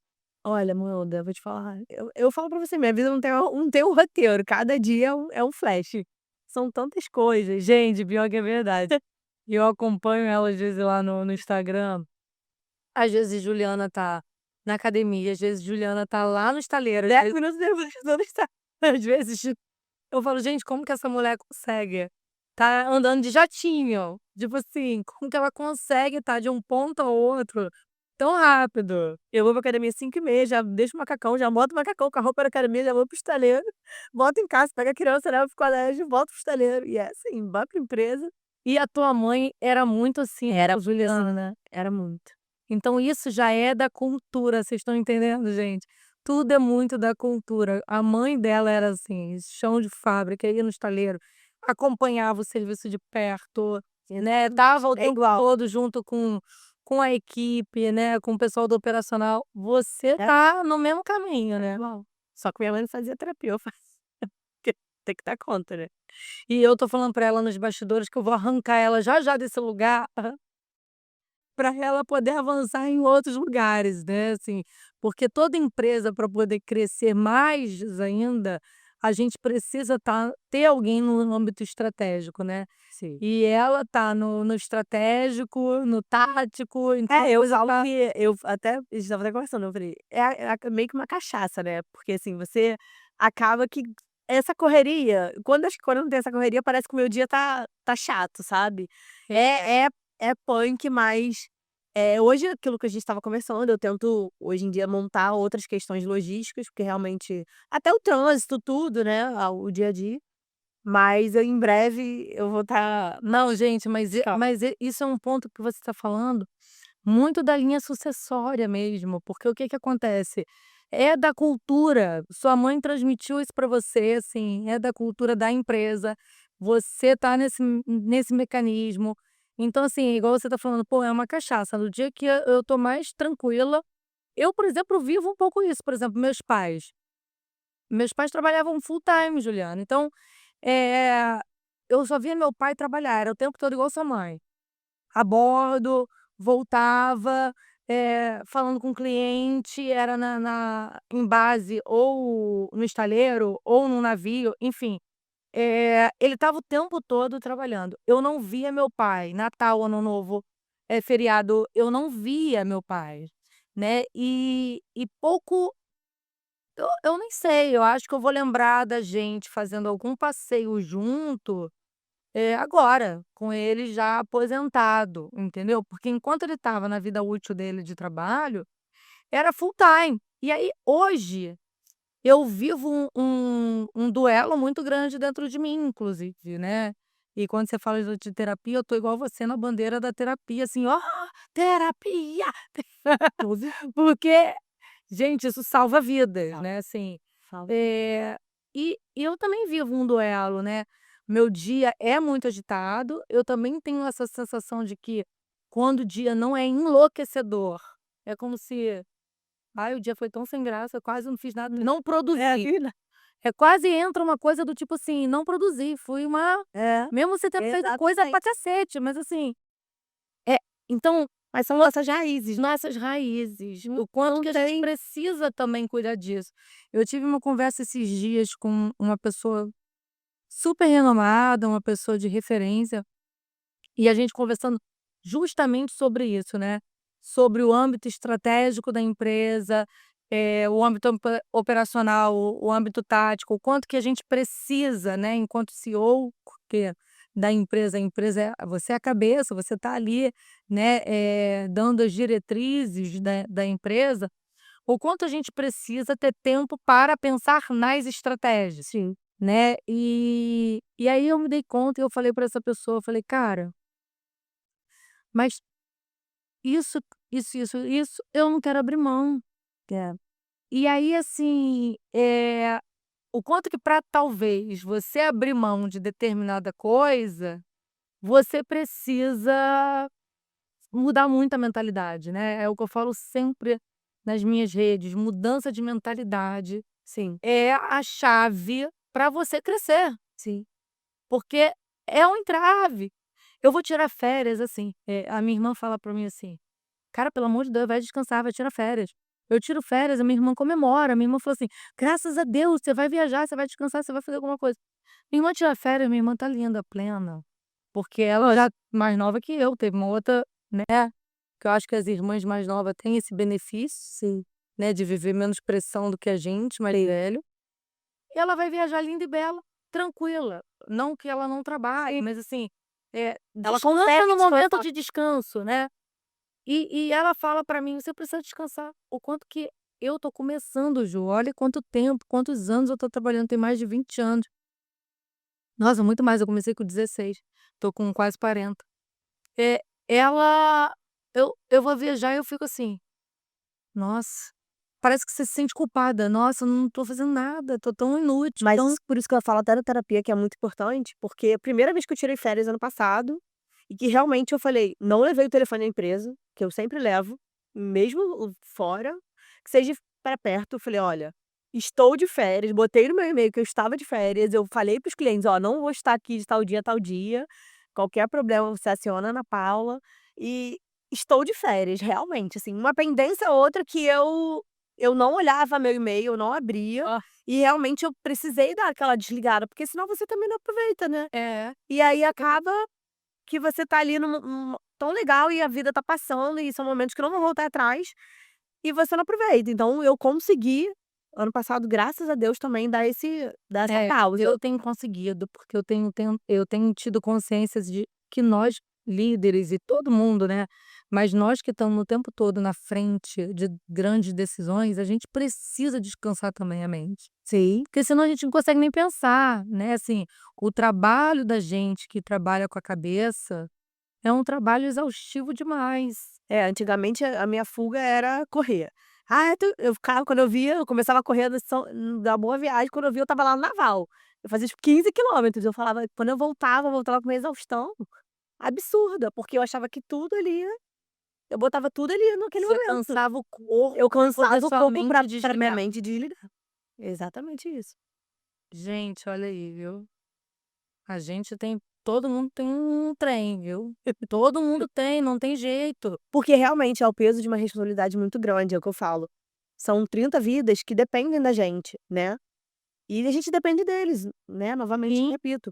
Olha, Amanda, eu vou te falar, eu falo pra você, minha vida não tem um roteiro, cada dia é um flash. São tantas coisas. Gente, pior que é verdade. E eu acompanho ela, às vezes, lá no Instagram. Às vezes Juliana tá na academia, às vezes Juliana tá lá no estaleiro, 10 minutos depois eu não está. às vezes eu falo: "Gente, como que essa mulher consegue tá andando de jatinho?". Tipo assim, como que ela consegue estar de um ponto ao outro tão rápido? Eu vou pra academia 5h30, já deixo o macacão, já boto o macacão com a roupa da academia, já vou para o estaleiro, volto em casa, pego a criança, leva para o colégio, volto para o estaleiro, e é assim, vai pra empresa. E a tua mãe era muito assim, Era Juliana, né? era muito. Então isso já é da cultura, vocês estão entendendo, gente? Tudo é muito da cultura. A mãe dela era assim, chão de fábrica, ia no estaleiro, acompanhava o serviço de perto, né, tava o É tempo igual. todo junto com a equipe, né, com o pessoal do operacional. Você É tá no mesmo caminho, né? igual. Só que minha mãe não fazia terapia, eu faço. Porque tem que dar conta, né. E eu tô falando pra ela nos bastidores que eu vou arrancar ela já já desse lugar para ela poder avançar em outros lugares, né, assim, porque toda empresa para poder crescer mais ainda, a gente precisa ter alguém no âmbito estratégico, né. Sim. E ela tá no estratégico, no tático, então a Eu coisa falo tá que eu até a gente estava até conversando, eu falei: "É meio que uma cachaça, né", porque, assim, você acaba que essa correria acho que quando não tem essa correria, parece que o meu dia tá chato, sabe. É é é punk, mas, hoje aquilo que a gente estava conversando, eu tento, hoje em dia, montar outras questões logísticas, porque realmente até o trânsito, tudo, né, o dia a dia, mas em breve eu vou estar não, gente, mas calma. isso é um ponto que você está falando muito da linha sucessória mesmo, porque o que que acontece? É da cultura, sua mãe transmitiu isso para você, assim, é da cultura da empresa, você tá nesse mecanismo. Então, assim, igual você tá falando: "Pô, é uma cachaça", no dia que eu tô mais tranquila eu, por exemplo, vivo um pouco isso, por exemplo, meus pais trabalhavam full time, Juliana, então, eh, eu só via meu pai trabalhar, era o tempo todo igual sua mãe. A bordo, voltava, falando com o cliente, era em base ou no estaleiro ou no navio, enfim, ele estava o tempo todo trabalhando. Eu não via meu pai, Natal, Ano Novo, feriado, eu não via meu pai, né, e pouco eu nem sei, eu acho que eu vou lembrar da gente fazendo algum passeio junto agora, com ele já aposentado, entendeu? Porque enquanto ele estava na vida útil dele de trabalho, era full time. E aí hoje, eu vivo um duelo muito grande dentro de mim, inclusive, né. E quando você fala de terapia, eu tô igual você na bandeira da terapia, assim: "Ó, terapia!" Porque, gente, isso salva vidas, Calma, né, assim. calma. Eh, e eu também vivo um duelo, né. Meu dia é muito agitado, eu também tenho essa sensação de que quando o dia não é enlouquecedor, é como se: "Ai, o dia foi tão sem graça, quase não fiz nada, não É a produzi". vida. É quase entra uma coisa do tipo assim: "Não produzi", fui uma É, mesmo você tendo feito coisa pra exatamente. cacete, mas assim é, então Mas são nossas raízes, nossas raízes, o quanto não que a gente tem precisa também cuidar disso. Eu tive uma conversa esses dias com uma pessoa super renomada, uma pessoa de referência, e a gente conversando justamente sobre isso, né, sobre o âmbito estratégico da empresa, o âmbito operacional, o âmbito tático, o quanto que a gente precisa, né, enquanto CEO, porque da empresa, a empresa você é a cabeça, você está ali, né, dando as diretrizes da empresa, o quanto a gente precisa ter tempo para pensar nas estratégias, sim, né. E aí eu me dei conta e eu falei para essa pessoa, eu falei: "Cara, mas isso, isso, eu não quero abrir mão". é, E aí, assim, o quanto que para talvez você abrir mão de determinada coisa, você precisa mudar muito a mentalidade, né. É o que eu falo sempre nas minhas redes, mudança de mentalidade sim, é a chave para você crescer, sim. porque é um entrave. Eu vou tirar férias, assim, a minha irmã fala para mim assim: "Cara, pelo amor de Deus, vai descansar, vai tirar férias". Eu tiro férias, a minha irmã comemora, minha irmã falou assim: "Graças a Deus, você vai viajar, você vai descansar, você vai fazer alguma coisa". Minha irmã tira férias, minha irmã tá linda, plena, porque ela já mais nova que eu, teve uma outra, né, que eu acho que as irmãs mais novas têm esse benefício, Sim, né, de viver menos pressão do que a gente, mais sim, velho, e ela vai viajar linda e bela, tranquila. Não que ela não trabalhe, sim. mas assim, Ela descansa consegue no momento descansar. de descanso, né. E ela fala pra mim: "Você precisa descansar". O quanto que eu tô começando, Ju, olha quanto tempo, quantos anos eu tô trabalhando, tem mais de 20 anos. Nossa, muito mais, eu comecei com 16, tô com quase 40. É, ela eu vou viajar e eu fico assim: "Nossa", parece que você se sente culpada: "Nossa, eu não tô fazendo nada, tô tão inútil, Mas tão". por isso que eu falo até da terapia, que é muito importante, porque a primeira vez que eu tirei férias ano passado, e que realmente eu falei: "Não levei o telefone da empresa", que eu sempre levo, mesmo fora, que seja para perto, eu falei: "Olha, estou de férias", botei no meu e-mail que eu estava de férias, eu falei para os clientes: "Ó, não vou estar aqui de tal dia a tal dia, qualquer problema você aciona a Ana Paula", e estou de férias, realmente, assim, uma pendência ou outra que eu eu não olhava meu e-mail, eu não abria, Ó, e realmente eu precisei dar aquela desligada, porque senão você também não aproveita, né. é. E aí acaba que você tá ali tão legal e a vida tá passando e são momentos que não vão voltar atrás, e você não aproveita. Então eu consegui, ano passado, graças a Deus, também dar essa É, pausa. eu tenho conseguido, porque eu tenho tido consciência de que nós líderes e todo mundo, né, mas nós que estamos o tempo todo na frente de grandes decisões, a gente precisa descansar também a mente, Sim. porque senão a gente não consegue nem pensar, né, assim, o trabalho da gente que trabalha com a cabeça é um trabalho exaustivo demais. É, antigamente a minha fuga era correr. Ah, eu ficava quando eu via, eu começava a correr da Boa Viagem, quando eu via eu estava lá no Naval. Eu fazia tipo 15 quilômetros, eu falava quando eu voltava com uma exaustão absurda, porque eu achava que tudo ali eu botava tudo ali naquele Você momento. cansava o corpo Eu para poder cansava o sua corpo mente pra minha desligar. mente desligar. Exatamente isso. Gente, olha aí, viu? A gente tem todo mundo tem um trem, viu. Todo mundo tem, não tem jeito. Porque realmente é o peso de uma responsabilidade muito grande, é o que eu falo. São 30 vidas que dependem da gente, né. E a gente depende deles, né, novamente Sim, repito.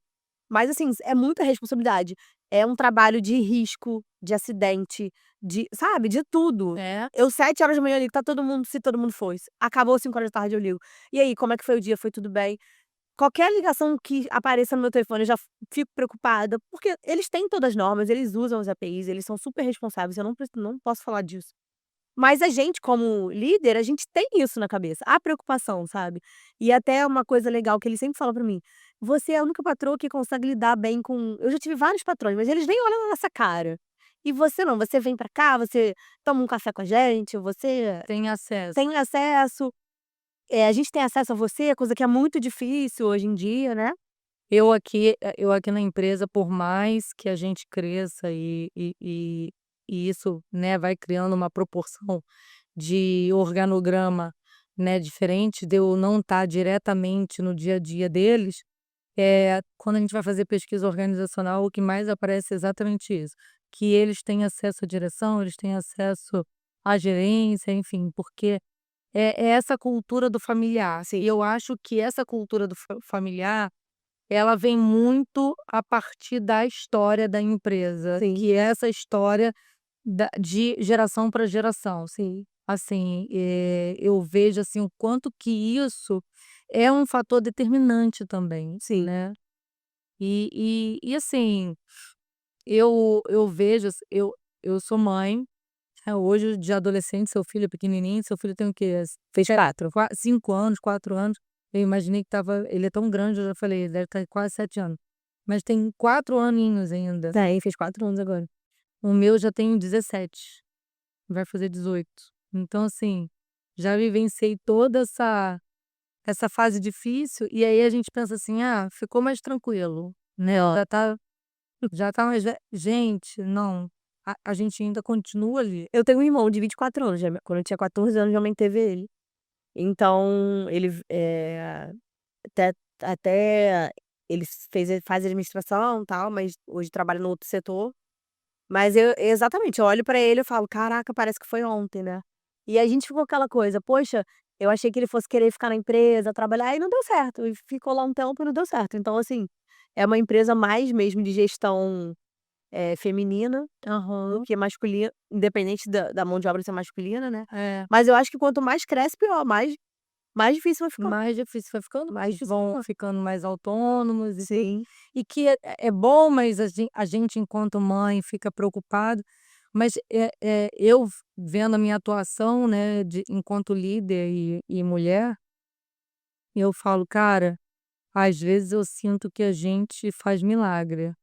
Mas assim, é muita responsabilidade. É um trabalho de risco, de acidente, de sabe, de tudo. é. Eu 7 horas da manhã ligo, tá todo mundo se todo mundo foi. Acabou 5 horas da tarde eu ligo. "E aí, como é que foi o dia? Foi tudo bem?". Qualquer ligação que apareça no meu telefone eu já fico preocupada, porque eles têm todas as normas, eles usam os APIs, eles são super responsáveis, eu não posso falar disso. Mas a gente como líder, a gente tem isso na cabeça, a preocupação, sabe. E até uma coisa legal que ele sempre fala pra mim: "Você é a única patroa que consegue lidar bem com". Eu já tive vários patrões, mas eles nem olham na nossa cara. "E você não, você vem pra cá, você toma um café com a gente, você Tem acesso. tem acesso, a gente tem acesso a você", coisa que é muito difícil hoje em dia, né. Eu aqui na empresa, por mais que a gente cresça e isso, né, vai criando uma proporção de organograma, né, diferente de eu não estar diretamente no dia a dia deles, quando a gente vai fazer pesquisa organizacional, o que mais aparece é exatamente isso, que eles têm acesso à direção, eles têm acesso à gerência, enfim, porque é essa cultura do familiar. Sim, E eu acho que essa cultura do familiar, ela vem muito a partir da história da empresa, sim, que é essa história de geração para geração. sim, Assim, eu vejo, assim, o quanto que isso é um fator determinante também, sim. né. E assim, eu vejo eu sou mãe, hoje de adolescente, seu filho é pequenininho, seu filho tem o quê? Fez 4, 5 anos, 4 anos, eu imaginei que ele é tão grande, eu já falei: "Ele deve estar quase 7 anos", mas tem 4 aninhos ainda. Tem, fez 4 anos agora. O meu já tem 17, vai fazer 18. Então assim, já vivenciei toda essa fase difícil, e aí a gente pensa assim: "Ah, ficou mais tranquilo, né, ó, já tá mais gente, não, a gente ainda continua ali. Eu tenho um irmão de 24 anos, já quando eu tinha 14 anos minha mãe teve ele. Então ele até até ele faz administração, tal, mas hoje trabalha no outro setor. Mas eu exatamente, eu olho pra ele e falo: "Caraca, parece que foi ontem, né". E a gente ficou aquela coisa: "Poxa, eu achei que ele fosse querer ficar na empresa, trabalhar", e não deu certo, e ficou lá um tempo e não deu certo. Então assim, é uma empresa mais mesmo de gestão, feminina do Aham. que masculina, independente da mão de obra ser masculina, né. É, Mas eu acho que quanto mais cresce, pior, mais difícil vai ficando. mais difícil vai ficando, Mais mais difícil vão vai ficando. ficando mais autônomos Sim, e que é bom, mas a gente enquanto mãe fica preocupado, mas, eu vendo a minha atuação, né, enquanto líder e mulher, eu falo: "Cara, às vezes eu sinto que a gente faz milagre".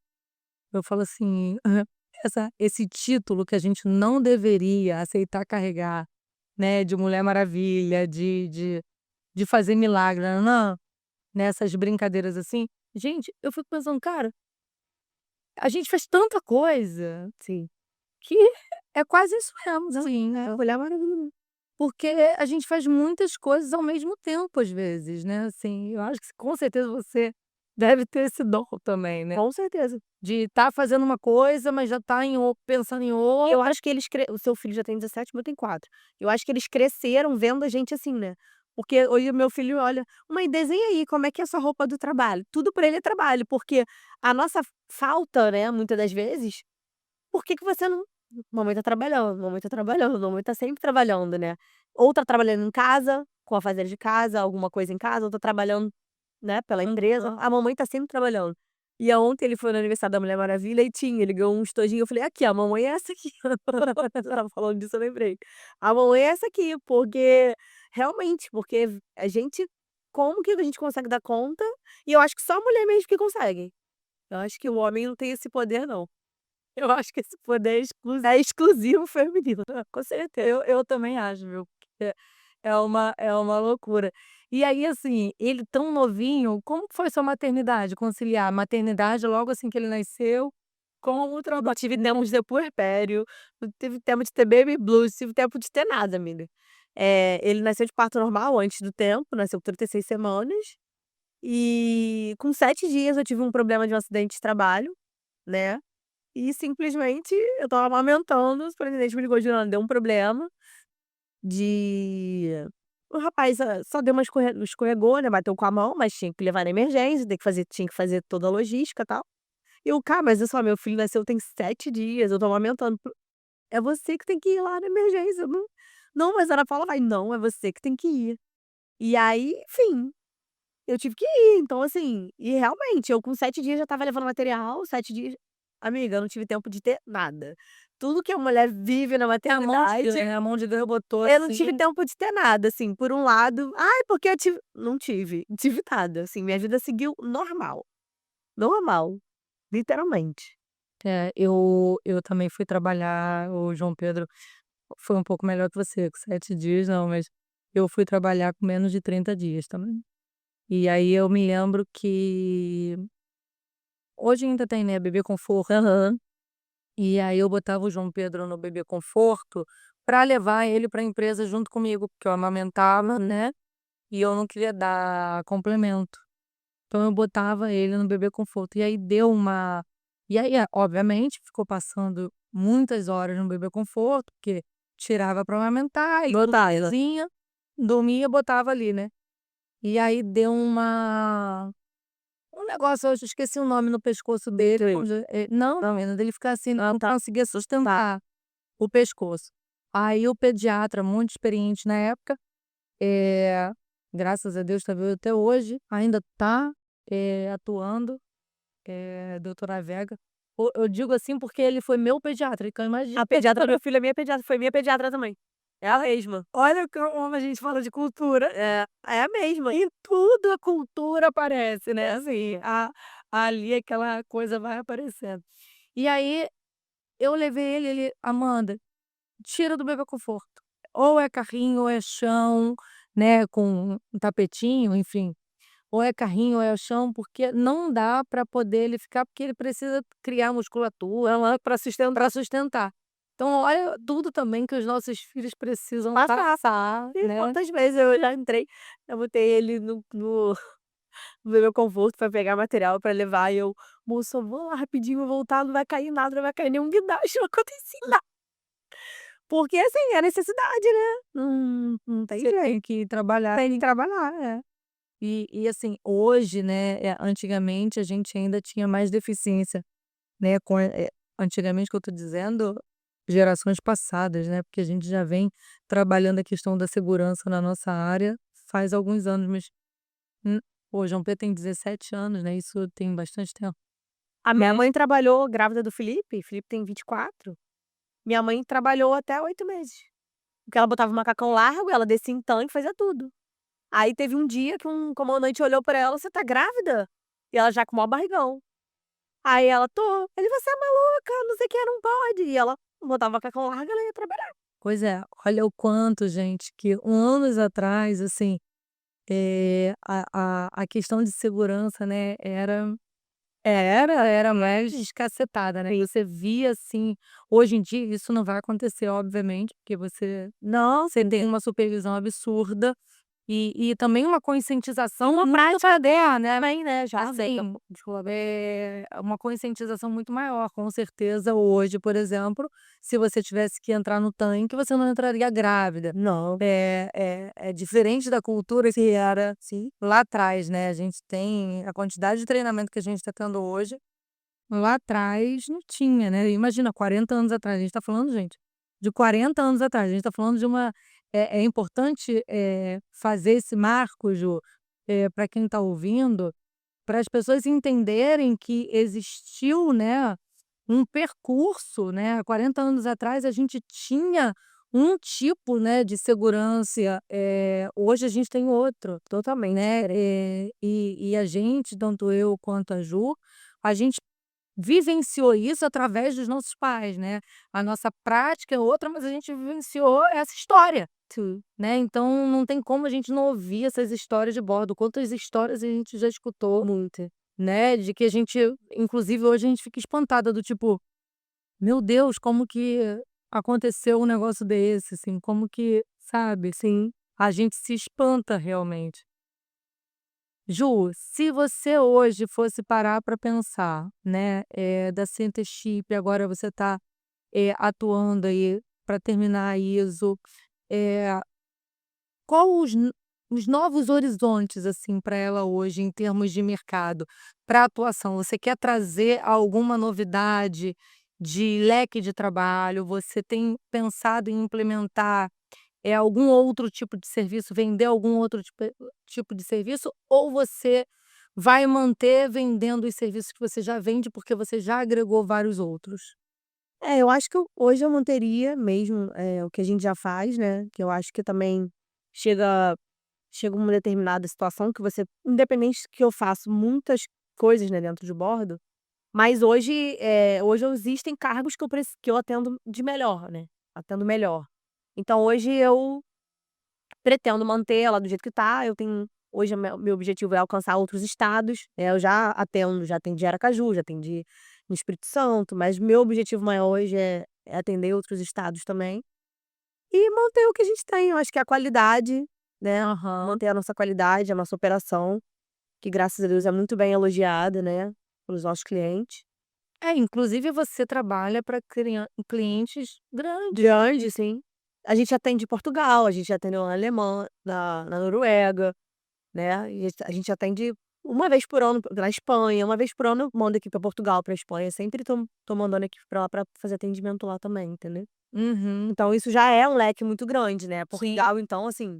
Eu falo assim, esse título que a gente não deveria aceitar carregar, né, de Mulher Maravilha, de fazer milagre, nã nessas brincadeiras assim. Gente, eu fico pensando: "Cara, a gente faz tanta coisa sim. que é quase isso mesmo, assim, né". Mulher Maravilha. Porque a gente faz muitas coisas ao mesmo tempo, às vezes, né, assim, eu acho que com certeza você deve ter esse dom também, né, Com certeza. de estar fazendo uma coisa, mas já tá pensando em Eu outra. acho que eles o seu filho já tem 17, o meu tem 4. Eu acho que eles cresceram vendo a gente assim, né. Porque hoje o meu filho olha: "Mãe, desenha aí como é que é a sua roupa do trabalho". Tudo pra ele é trabalho, porque a nossa falta, né, muitas das vezes: "Por que que você não". Mamãe tá trabalhando, mamãe tá trabalhando, mamãe tá sempre trabalhando, né. Ou tá trabalhando em casa, com afazeres de casa, alguma coisa em casa, ou tá trabalhando, né, pela empresa. A mamãe tá sempre trabalhando. E a ontem ele foi no aniversário da Mulher Maravilha e ele ganhou um estojinho, eu falei: "Aqui, a mamãe é essa aqui". Você estava falando disso, eu lembrei. A mamãe é essa aqui, porque realmente, porque a gente como que a gente consegue dar conta, e eu acho que só a mulher mesmo que consegue. Eu acho que o homem não tem esse poder não. Eu acho que esse poder é exclusivo feminino, com certeza. Eu também acho, viu, porque é uma loucura. E aí, assim, ele tão novinho, como que foi sua maternidade? Conciliar a maternidade logo assim que ele nasceu, com o Não trabalho. tive tempo de ter puerpério, não tive tempo de ter baby blues, não tive tempo de ter nada, amiga. Ele nasceu de parto normal antes do tempo, nasceu com 36 semanas, e com 7 dias eu tive um problema de um acidente de trabalho, né, e simplesmente eu estava amamentando, o superintendente me ligou de lá, deu um problema de o rapaz, só deu uma escorregou, né, bateu com a mão, mas tinha que levar na emergência, tinha que fazer toda a logística, e tal. E eu: "Cara, mas olha só, meu filho nasceu tem 7 dias, eu tô amamentando". "É você que tem que ir lá na emergência, eu não". "Não, mas a Ana Paula vai". "Não, é você que tem que ir". E aí, enfim, eu tive que ir, então assim, e realmente eu com 7 dias já estava levando material, 7 dias amiga, eu não tive tempo de ter nada. Tudo que a mulher vive na É a mão de Deus, maternidade, né, a mão de Deus botou eu não tive assim. tempo de ter nada, assim, por um lado, "ai, porque eu tive", não tive, não tive nada, assim, minha vida seguiu normal, normal, literalmente. Eu também fui trabalhar, o João Pedro foi um pouco melhor que você, com 7 dias não, mas eu fui trabalhar com menos de 30 dias também. E aí eu me lembro que hoje ainda tem, né, bebê conforto, Aham. e aí eu botava o João Pedro no bebê conforto para levar ele para a empresa junto comigo, porque eu amamentava, né, e eu não queria dar complemento. Então eu botava ele no bebê conforto. E aí deu uma e aí, obviamente, ficou passando muitas horas no bebê conforto, porque tirava para amamentar e tudo Botar ela. sozinha, dormia, botava ali, né. E aí deu um negócio, eu esqueci o nome, no pescoço dele, Sim. onde não, não, menina, dele ficar assim, Ah, não tá. conseguia sustentar o pescoço. Aí o pediatra, muito experiente na época, eh, graças a Deus está vivo até hoje, ainda está, atuando, doutora Vega. Eu digo assim porque ele foi meu pediatra, então imagina. A pediatra do meu filho é minha pediatra, foi minha pediatra também. É a mesma. Olha como a gente fala de cultura. É a mesma. Em tudo a cultura aparece, né, assim, ali aquela coisa vai aparecendo. E aí eu levei ele: "Amanda, tira do bebê conforto, ou é carrinho ou é chão, né, com um tapetinho, enfim, ou é carrinho ou é chão, porque não dá para poder ele ficar, porque ele precisa criar musculatura para sustentar". Então olha tudo também que os nossos filhos precisam Passar. passar, E né. quantas vezes eu já entrei, eu botei ele no meu conforto pra pegar material pra levar e eu: "Moço, eu vou lá rapidinho, vou voltar, não vai cair nada, não vai cair nenhum guindaste, não vai acontecer nada". Porque, assim, é necessidade, né, não tem Você jeito, tem que trabalhar. tem que trabalhar, E assim, hoje, né, antigamente a gente ainda tinha mais deficiência, né, antigamente que eu tô dizendo, gerações passadas, né, porque a gente já vem trabalhando a questão da segurança na nossa área faz alguns anos, mas, hum, pô, João Pedro tem 17 anos, né, isso tem bastante tempo. A minha Mas mãe trabalhou grávida do Felipe tem 24, minha mãe trabalhou até 8 meses, porque ela botava o macacão largo, ela descia em tanque, fazia tudo. Aí teve um dia que um comandante olhou pra ela: "Você tá grávida?" E ela já com o maior barrigão. Aí ela: "Tô". Ele: "Você é maluca, não sei o que, não pode". E ela botava o macacão largo, ela ia trabalhar. pois é, olha o quanto, gente, que anos atrás, assim, a questão de segurança, né, era mais descacetada, né, Sim. você via, assim, hoje em dia isso não vai acontecer obviamente, porque você Não, tem uma supervisão absurda, E também uma conscientização Uma muito prática maior, né. também, né, já Assim, aceita. Desculpa. uma conscientização muito maior. Com certeza hoje, por exemplo, se você tivesse que entrar no tanque, você não entraria grávida. Não. É diferente da cultura que era Sim. lá atrás, né, a gente tem a quantidade de treinamento que a gente está tendo hoje, lá atrás não tinha, né. Imagina, 40 anos atrás, a gente está falando, gente, de 40 anos atrás, a gente está falando de uma é importante, fazer esse marco, Ju, pra quem está ouvindo, para as pessoas entenderem que existiu, né, um percurso, né. Há 40 anos atrás a gente tinha um tipo, né, de segurança, hoje a gente tem outro, Totalmente né. diferente. E a gente, tanto eu quanto a Ju, a gente vivenciou isso através dos nossos pais, né. A nossa prática é outra, mas a gente vivenciou essa história, Sim. né. Então não tem como a gente não ouvir essas histórias de bordo. Quantas histórias a gente já escutou, Muito. né, de que a gente inclusive hoje a gente fica espantada do tipo: "Meu Deus, como que aconteceu um negócio desse?", assim, como que, sabe, Sim. a gente se espanta realmente. Ju, se você hoje fosse parar para pensar, né, da Centership, agora você está atuando aí para terminar a ISO, eh, qual os novos horizontes, assim, para ela hoje em termos de mercado, para atuação? Você quer trazer alguma novidade de leque de trabalho? Você tem pensado em implementar, algum outro tipo de serviço, vender algum outro tipo de serviço, ou você vai manter vendendo os serviços que você já vende, porque você já agregou vários outros? Eu acho que hoje eu manteria mesmo, o que a gente já faz, né, que eu acho que também chega chega uma determinada situação que você independente que eu faço muitas coisas, né, dentro de bordo, mas hoje existem cargos que eu atendo de melhor, né, atendo melhor. Então hoje eu pretendo manter ela do jeito que tá, eu tenho hoje o meu objetivo é alcançar outros estados, eu já atendi Aracaju, já atendi no Espírito Santo, mas meu objetivo maior hoje é atender outros estados também, e manter o que a gente tem, eu acho que é a qualidade, né, Aham. manter a nossa qualidade, a nossa operação, que graças a Deus é muito bem elogiada, né, pelos nossos clientes. Inclusive você trabalha para clientes grandes. Grande, sim. A gente atende Portugal, a gente atendeu na Alemanha, na Noruega. Né, e a gente atende uma vez por ano na Espanha, uma vez por ano eu mando aqui pra Portugal, pra Espanha, sempre tô mandando aqui pra lá pra fazer atendimento lá também, entendeu. Uhum. Então isso já é um leque muito grande, né, Sim. Portugal então, assim,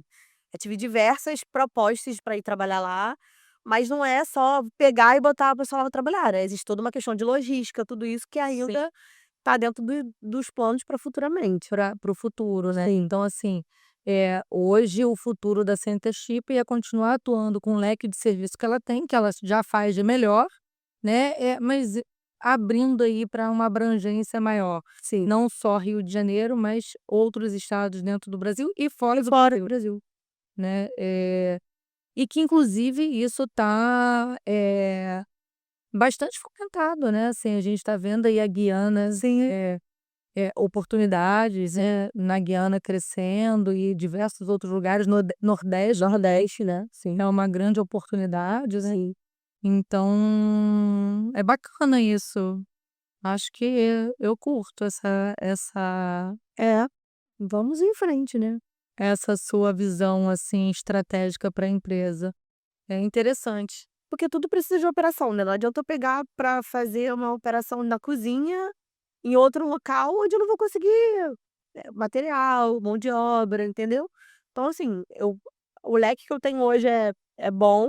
eu tive diversas propostas pra ir trabalhar lá, mas não é só pegar e botar a pessoa lá pra trabalhar, né, existe toda uma questão de logística, tudo isso que Sim. ainda tá dentro dos planos pra futuramente. Para o futuro, né. Sim, Então assim, hoje o futuro da Centership é continuar atuando com o leque de serviço que ela tem, que ela já faz de melhor, né, mas abrindo aí para uma abrangência maior, sim. não só Rio de Janeiro, mas outros estados dentro do Brasil e E fora do fora do Brasil, Brasil. né. E que inclusive isso está, bastante fomentado, né, assim, a gente está vendo aí a Guiana, Sim, oportunidades, né, na Guiana crescendo e diversos outros lugares, Nordeste Nordeste, né, sim, é uma grande oportunidade, né. sim. Então, é bacana isso. Acho que eu curto É, vamos em frente, né. essa sua visão, assim, estratégica para a empresa. É interessante. Porque tudo precisa de operação, né, não adianta eu pegar pra fazer uma operação na cozinha, em outro local onde eu não vou conseguir, material, mão de obra, entendeu. Então assim, o leque que eu tenho hoje é bom,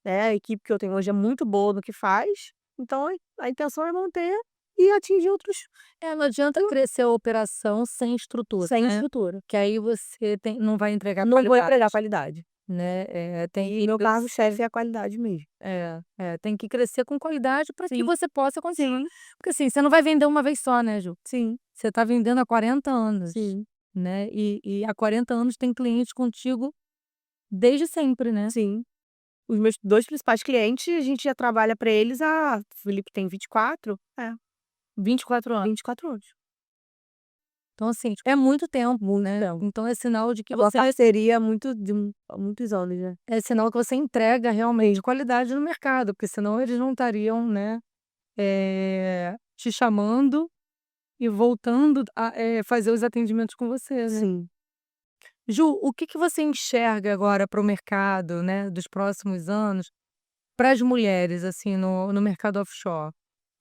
né, a equipe que eu tenho hoje é muito boa no que faz, então a intenção é manter e atingir outros Não adianta crescer a operação sem estrutura, sem né, estrutura. que aí você não vai entregar Não vou qualidade, empregar qualidade. né, tem E que meu crescer. cargo-chefe é a qualidade mesmo. Tem que crescer com qualidade para que Sim, você possa continuar. sim, Porque, assim, você não vai vender uma vez só, né, Ju. sim, Você está vendendo há 40 anos, sim, né, e há 40 anos tem cliente contigo desde sempre, né. sim. Os meus 2 principais clientes, a gente já trabalha para eles o Felipe tem 24, 24 anos. 24 anos. Então, assim, é muito tempo, né. Então, Então é sinal de que é uma você parceria muito há muitos anos, né. é sinal que você entrega realmente qualidade no mercado, porque senão eles não estariam, né, te chamando e voltando a, fazer os atendimentos com você, né. Sim. Ju, o que que você enxerga agora para o mercado, né, dos próximos anos, para as mulheres, assim, no mercado offshore?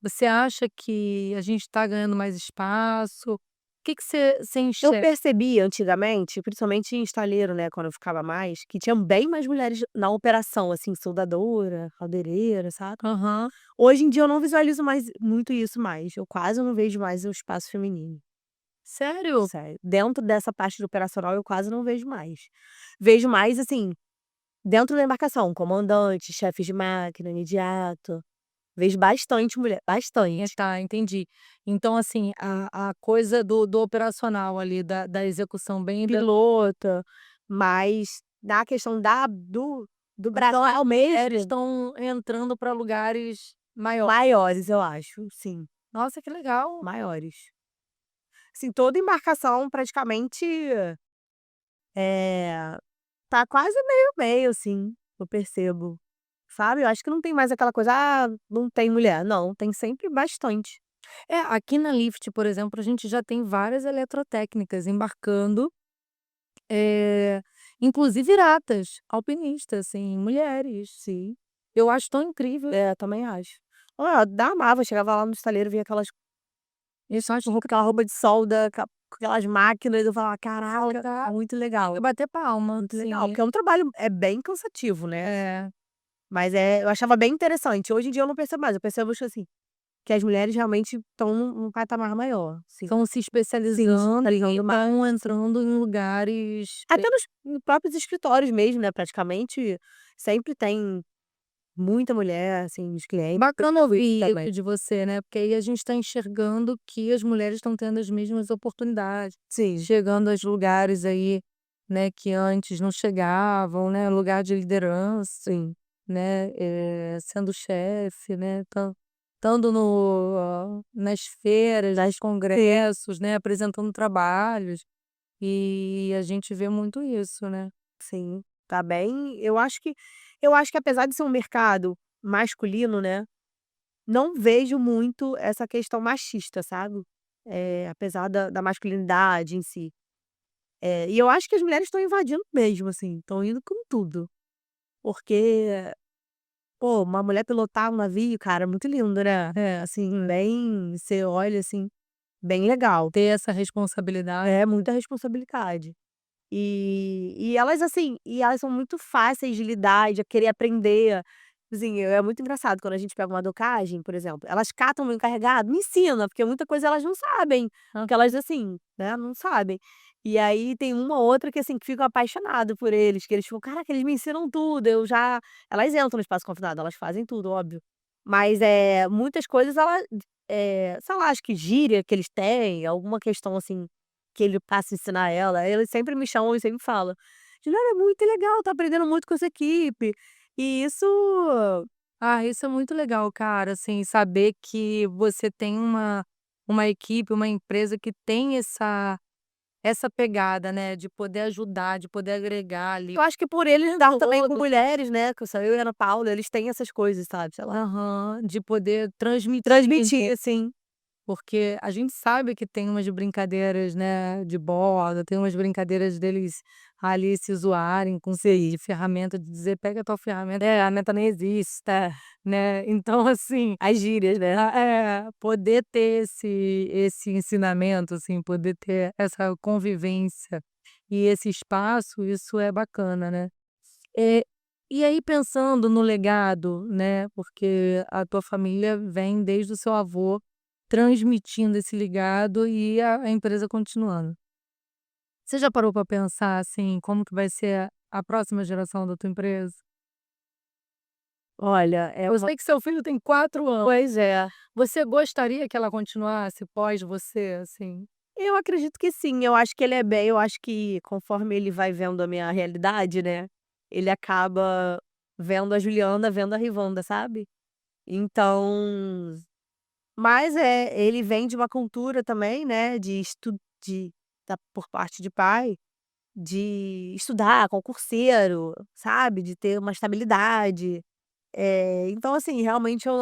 Você acha que a gente está ganhando mais espaço? O que que você Eu enxerga? percebi antigamente, principalmente em estaleiro, né, quando eu ficava mais, que tinha bem mais mulheres na operação, assim, soldadora, caldeireira, sabe. Aham. Hoje em dia eu não visualizo mais muito isso mais, eu quase não vejo mais o espaço feminino. Sério? Sério. Dentro dessa parte do operacional eu quase não vejo mais. Vejo mais, assim, dentro da embarcação, comandante, chefes de máquina, imediato, vejo bastante mulher, bastante. Tá, entendi. Então, assim, a coisa do operacional ali, da execução bem da Pilota, mas na questão do então as braçal mulheres mesmo, estão entrando para lugares maiores. maiores eu acho, sim, Nossa, que legal. maiores. Assim, toda embarcação praticamente, eh, tá quase meio meio, assim, eu percebo, sabe. Eu acho que não tem mais aquela coisa: "Ah, não tem mulher", não, tem sempre bastante. É, aqui na Lift, por exemplo, a gente já tem várias eletrotécnicas embarcando, eh, inclusive iratas, alpinistas, assim, mulheres. Sim, Eu acho tão incrível. também acho. Ah, eu amava, chegava lá no estaleiro, via Isso eu acho aquela roupa de solda, com aquelas máquinas, eu falava: "Caraca, incrível. muito legal". Bater palma, Muito legal, sim. porque é um trabalho bem cansativo, né, É, mas eu achava bem interessante. Hoje em dia eu não percebo mais, eu percebo acho assim, que as mulheres realmente estão num patamar maior, sim. estão se Sim, especializando tá e ligando mais. estão entrando em lugares Até nos próprios escritórios mesmo, né, praticamente sempre tem muita mulher, assim, nos clientes. bacana ouvir Também. isso de você, né, porque aí a gente está enxergando que as mulheres estão tendo as mesmas oportunidades, Sim, chegando aos lugares aí, né, que antes não chegavam, né, lugar de liderança, sim. né, sendo chefe, né, estando no nas feiras, nos congressos, né, apresentando trabalhos, e a gente vê muito isso, né. Sim, tá bem. Eu acho que apesar de ser um mercado masculino, né, não vejo muito essa questão machista, sabe. Apesar da masculinidade em si. E eu acho que as mulheres estão invadindo mesmo, assim, estão indo com tudo. Porque, pô, uma mulher pilotar um navio, cara, é muito lindo, né. Assim, bem você olha, assim, bem legal. Ter essa responsabilidade. É muita responsabilidade. E elas são muito fáceis de lidar e de querer aprender. Assim, é muito engraçado quando a gente pega uma docagem, por exemplo, elas catam meu encarregado, me ensina, porque muita coisa elas não sabem, porque elas, assim, né, não sabem. E aí tem uma ou outra que, assim, que ficam apaixonado por eles, que eles ficam: "Caraca, eles me ensinam tudo", elas entram no espaço confinado, elas fazem tudo, óbvio. Mas, muitas coisas sei lá, acho que gíria que eles têm, alguma questão, assim, que ele passa a ensinar ela, eles sempre me chamam e sempre falam: "Juliana, é muito legal, tá aprendendo muito com essa equipe". E isso Ah, isso é muito legal, cara, assim, saber que você tem uma equipe, uma empresa que tem essa pegada, né, de poder ajudar, de poder agregar ali eu acho que por ele lidar também com todo. mulheres, né, que sou eu e a Ana Paula, eles têm essas coisas, sabe, sei lá. Aham, de poder transmitir. Transmitir, assim. Porque a gente sabe que tem umas brincadeiras, né, de bordo, tem umas brincadeiras deles ali se zoarem com de ferramenta, de dizer: "Pega a tua ferramenta", a ferramenta nem existe, né. Então, assim, As gírias, né. poder ter esse ensinamento, assim, poder ter essa convivência e esse espaço, isso é bacana, né. Eh, e aí pensando no legado, né, porque a tua família vem desde o seu avô transmitindo esse legado e a empresa continuando. Você já parou para pensar, assim, como que vai ser a próxima geração da tua empresa? Olha, Eu sei que seu filho tem 4 anos. pois é. Você gostaria que ela continuasse pós você, assim? Eu acredito que sim, eu acho que ele é bem eu acho que conforme ele vai vendo a minha realidade, né, ele acaba vendo a Juliana, vendo a Rivanda, sabe. Então, mas ele vem de uma cultura também, né, de por parte de pai, de estudar, concurseiro, sabe, de ter uma estabilidade. Então assim, realmente eu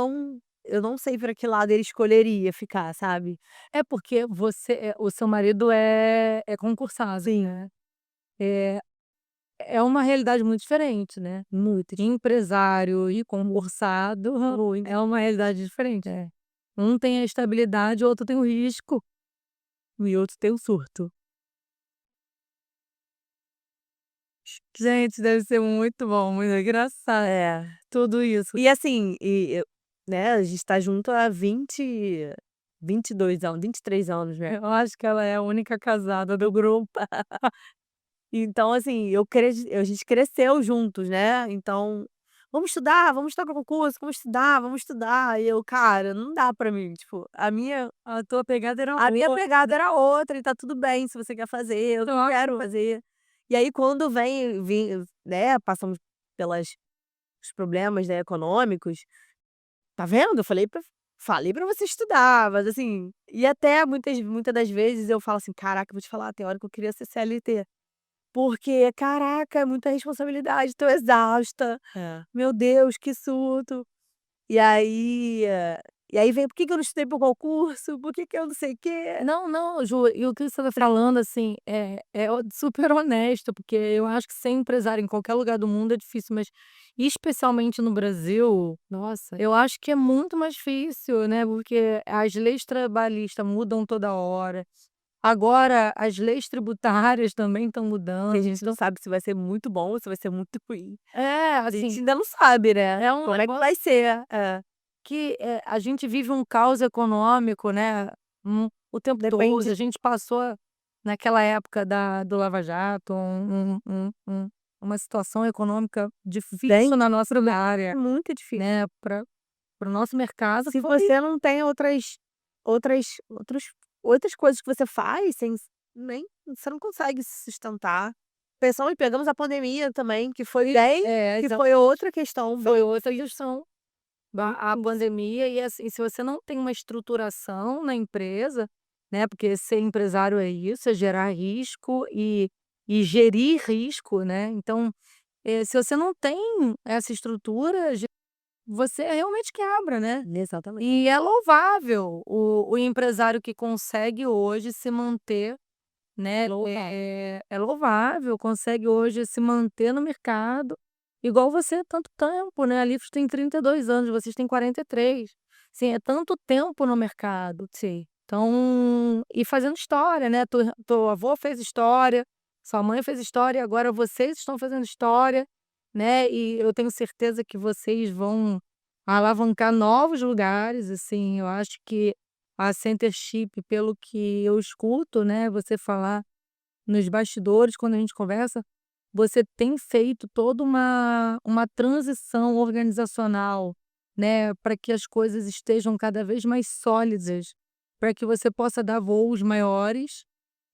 não sei para que lado ele escolheria ficar, sabe. É porque o seu marido é concursado, Sim, né. É é uma realidade muito diferente, né. muito Empresário e concursado muito. é uma realidade diferente. Um tem a estabilidade, o outro tem o risco, e outro tem o surto. Gente, deve ser muito bom, muito engraçado É. tudo isso. E assim, né, a gente tá junto há 22 anos, 23 anos, né. Eu acho que ela é a única casada do grupo. Então assim, a gente cresceu juntos, né, então: vamos estudar para concurso, vamos estudar, vamos estudar", e eu: "Cara, não dá pra mim", tipo, A tua pegada era a minha outra. pegada era outra e tá tudo bem se você quer fazer, eu não quero Ótimo. fazer. E aí quando né, passamos pelas os problemas, né, econômicos. Tá vendo? Eu falei pra você estudar, mas assim, e até muitas das vezes eu falo assim: "Caraca, eu vou te falar, tem hora que eu queria ser CLT". Porque, caraca, é muita responsabilidade, tô exausta. É. Meu Deus, que surto. E aí vem: "Por que que eu não estudei para o concurso? Por que que eu não sei o quê?". Não, não, Ju, e o que você tá falando, assim, super honesto, porque eu acho que ser empresário em qualquer lugar do mundo é difícil, mas especialmente no Brasil, nossa, eu acho que é muito mais difícil, né, porque as leis trabalhistas mudam toda hora. Agora as leis tributárias também estão E mudando, a gente não então sabe se vai ser muito bom ou se vai ser muito ruim. A gente assim, ainda não sabe, né, é um como é que negócio vai ser. É, que, a gente vive um caos econômico, né, o tempo todo. depende. A gente passou naquela época do Lava Jato, uma situação econômica Bem, difícil na nossa área, muito difícil. né, para o nosso mercado Se foi você não tem outras outros outras coisas que você faz sem nem você não consegue se sustentar. Pensamos e pegamos a pandemia também, que então, foi outra questão bem foi outra questão, a difícil. pandemia e, assim, se você não tem uma estruturação na empresa, né, porque ser empresário é isso, é gerar risco e gerir risco, né, então, se você não tem essa estrutura, você realmente quebra, né. Exatamente. E é louvável o empresário que consegue hoje se manter, né, é louvável, consegue hoje se manter no mercado, igual você tanto tempo, né, a Livros tem 32 anos, vocês têm 43. Sim, é tanto tempo no mercado. Sim. Então e fazendo história, né, teu avô fez história, sua mãe fez história e agora vocês estão fazendo história, né, e eu tenho certeza que vocês vão alavancar novos lugares, assim, eu acho que a Centership, pelo que eu escuto, né, você falar nos bastidores, quando a gente conversa, você tem feito toda uma transição organizacional, né, para que as coisas estejam cada vez mais sólidas, para que você possa dar voos maiores,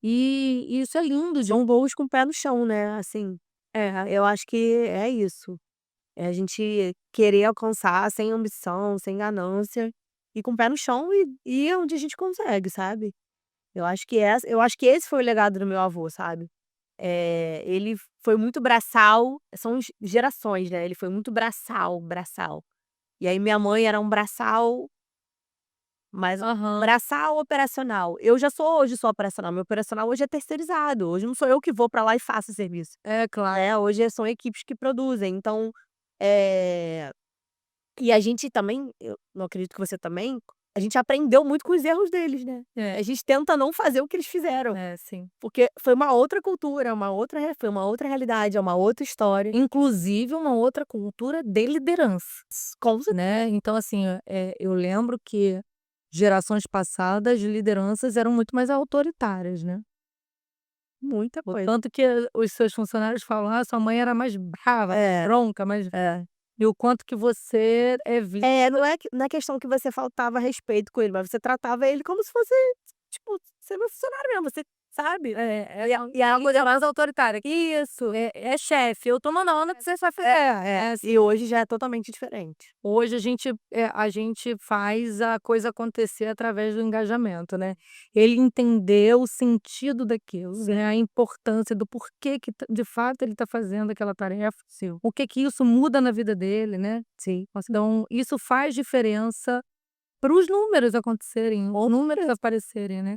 e isso é lindo de São voos com o pé no chão, né, assim. Eu acho que é isso. É a gente querer alcançar sem ambição, sem ganância, e com o pé no chão e ir onde a gente consegue, sabe. Eu acho que esse foi o legado do meu avô, sabe. Ele foi muito braçal, são gerações, né, ele foi muito braçal, braçal. E aí minha mãe era um braçal, mas aham, braçal operacional. Eu já sou hoje só operacional, meu operacional hoje é terceirizado, hoje não sou eu que vou pra lá e faço o serviço, é claro. né, hoje são equipes que produzem. Então, eh e a gente também, eu não acredito que você também, a gente aprendeu muito com os erros deles, né. É, A gente tenta não fazer o que eles fizeram, sim. porque foi uma outra cultura, foi uma outra realidade, é uma outra história. Inclusive uma outra cultura de liderança, Com cer né, então assim, eu lembro que gerações passadas, lideranças eram muito mais autoritárias, né. muita O coisa. tanto que os seus funcionários falam: "Ah, sua mãe era mais brava, É, bronca, mais", é. e o quanto que você é vi Não é questão que você faltava respeito com ele, mas você tratava ele como se fosse, tipo, ser meu funcionário mesmo, você sabe. E é uma coisa mais autoritária. Isso, é chefe, eu tô mandando que você vai fazer. E hoje já é totalmente diferente. Hoje a gente faz a coisa acontecer através do engajamento, né. Ele entendeu o sentido daquilo, né, a importância do porquê que de fato ele está fazendo aquela tarefa, Sim, o que que isso muda na vida dele, né. sim. Então isso faz diferença para os números acontecerem, os números aparecerem, né.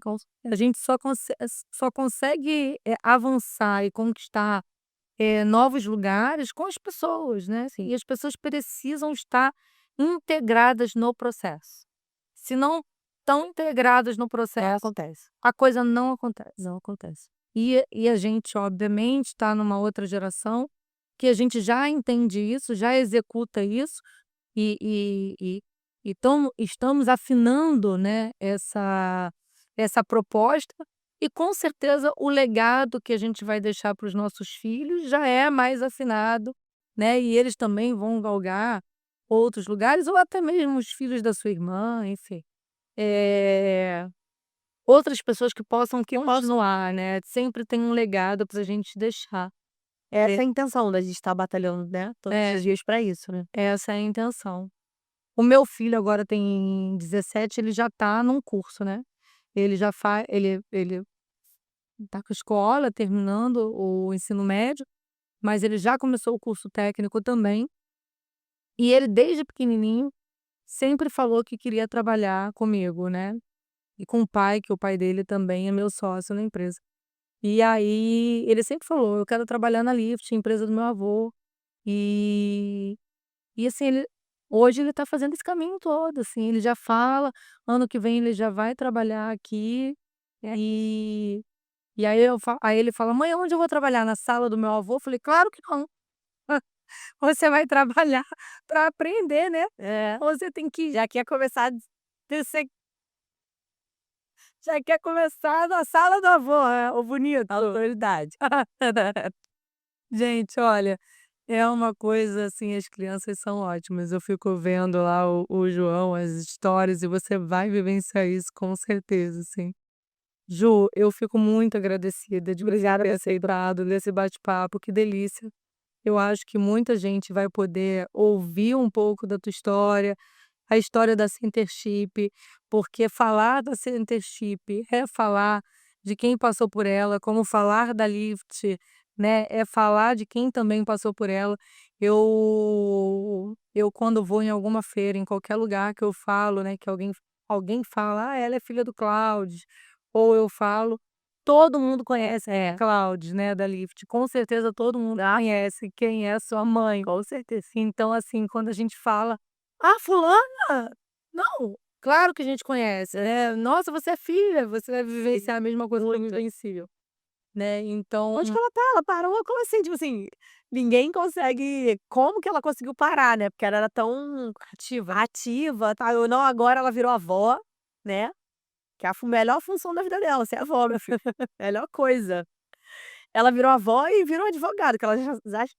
A gente só consegue, avançar e conquistar, novos lugares com as pessoas, né, Sim. e as pessoas precisam estar integradas no processo. Se não estão integradas no processo, Acontece. a coisa não acontece. Não acontece. E a gente obviamente está numa outra geração que a gente já entende isso, já executa isso, e estamos afinando, né, essa proposta, e com certeza o legado que a gente vai deixar para os nossos filhos já é mais afinado, né, e eles também vão galgar outros lugares, ou até mesmo os filhos da sua irmã, enfim. Eh, Outras pessoas que possam continuar, né, sempre tem um legado para a gente deixar. Essa É, é a intenção da gente estar batalhando, né, todos é, os dias pra isso, né. essa é a intenção. O meu filho agora tem 17, ele já está num curso, né. Ele tá com a escola, terminando o ensino médio, mas ele já começou o curso técnico também, e ele desde pequenininho sempre falou que queria trabalhar comigo, né, e com o pai, que o pai dele também é meu sócio na empresa. E aí ele sempre falou: "Eu quero trabalhar na Lift, empresa do meu avô". E assim, hoje ele está fazendo esse caminho todo, assim, ele já fala, ano que vem ele já vai trabalhar aqui, e aí ele fala: "Mãe, onde eu vou trabalhar? Na sala do meu avô?" Eu falei: "Claro que não, você vai trabalhar para aprender, né, É, você tem que já quer começar você já quer começar na sala do avô, ô bonito". a autoridade. Gente, olha, é uma coisa assim, as crianças são ótimas. Eu fico vendo lá o João, as histórias, e você vai vivenciar isso com certeza, assim. Ju, eu fico muito agradecida de você Obrigada ter a você. aceitado nesse bate-papo, que delícia. Eu acho que muita gente vai poder ouvir um pouco da tua história, a história da Centership, porque falar da Centership é falar de quem passou por ela, como falar da Lift, né, é falar de quem também passou por ela. Eu quando vou em alguma feira, em qualquer lugar que eu falo, né, que alguém fala: "Ah, ela é filha do Cláudio", ou eu falo, todo mundo conhece a Cláudia, né, da Lift, com certeza todo mundo conhece quem é sua mãe. Com certeza. Então, assim, quando a gente fala: "Ah, fulana?" Não, claro que a gente conhece, né. "Nossa, você é filha, você vai vivenciar a mesma coisa que eu Muito. vivencio", né, então Onde que ela tá? Ela parou? Como assim? Tipo assim, ninguém consegue como que ela conseguiu parar, né, porque ela era tão ativa. ativa, tá, ou não, agora ela virou avó, né, que é a melhor função da vida dela, ser avó, meu filho, melhor coisa. Ela virou avó e virou advogada, que ela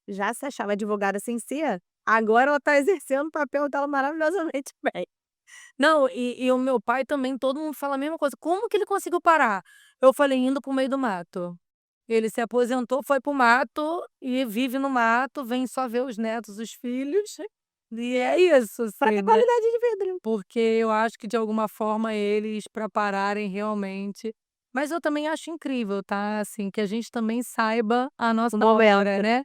já se achava advogada sem ser, agora ela tá exercendo o papel dela maravilhosamente bem. Não, e o meu pai também, todo mundo fala a mesma coisa: "Como que ele conseguiu parar?" Eu falei: "Indo para o meio do mato". Ele se aposentou, foi para o mato e vive no mato, vem só ver os netos, os filhos, e é isso, Pra assim, ter né. qualidade de vida, né. Porque eu acho que de alguma forma eles para pararem realmente, mas eu também acho incrível, tá, assim, que a gente também saiba a nossa No hora, momento. né,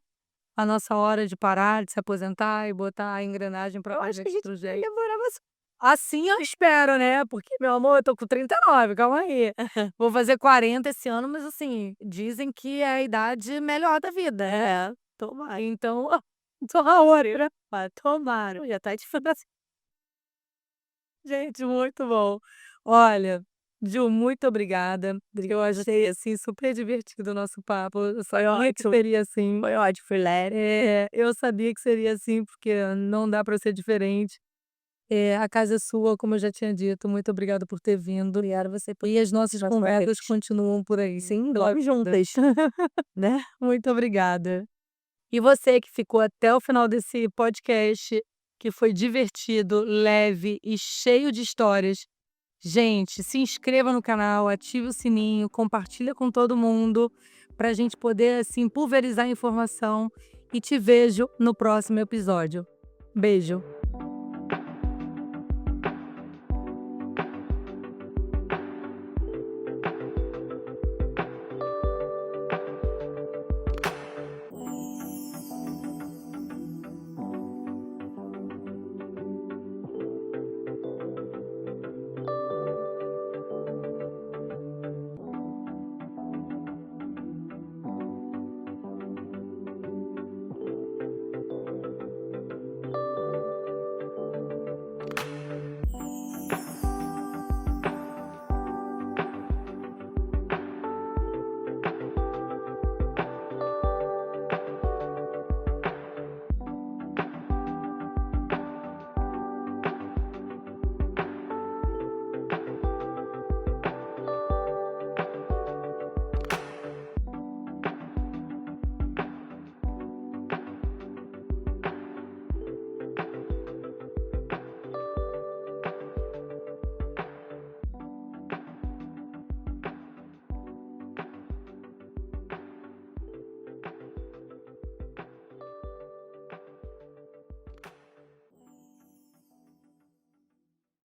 a nossa hora de parar, de se aposentar e botar a engrenagem para Eu acho fazer que a de gente outro vai jeito. demorar mais. Assim eu espero, né, porque, meu amor, eu tô com 39, calma aí. Vou fazer 40 esse ano, mas, assim, dizem que é a idade melhor da vida, né. É, tomara. Então, tô a hora, né. Tomara, já tá difícil. Gente, muito bom. Olha, Ju, muito obrigada. Eu achei, assim, super divertido o nosso papo. Eu Foi sabia que ótimo, seria assim. foi ótimo, foi leve. Eu sabia que seria assim, porque não dá para ser diferente. A casa é sua, como eu já tinha dito. Muito obrigada por ter vindo. Obrigada a você por E as nossas mais uma conversas vez. continuam por aí. Sim, vamos juntas, né. Muito obrigada. E você que ficou até o final desse podcast, que foi divertido, leve e cheio de histórias, Gente, se inscreva no canal, ative o sininho, compartilha com todo mundo, para a gente poder, assim, pulverizar a informação, e te vejo no próximo episódio. Beijo.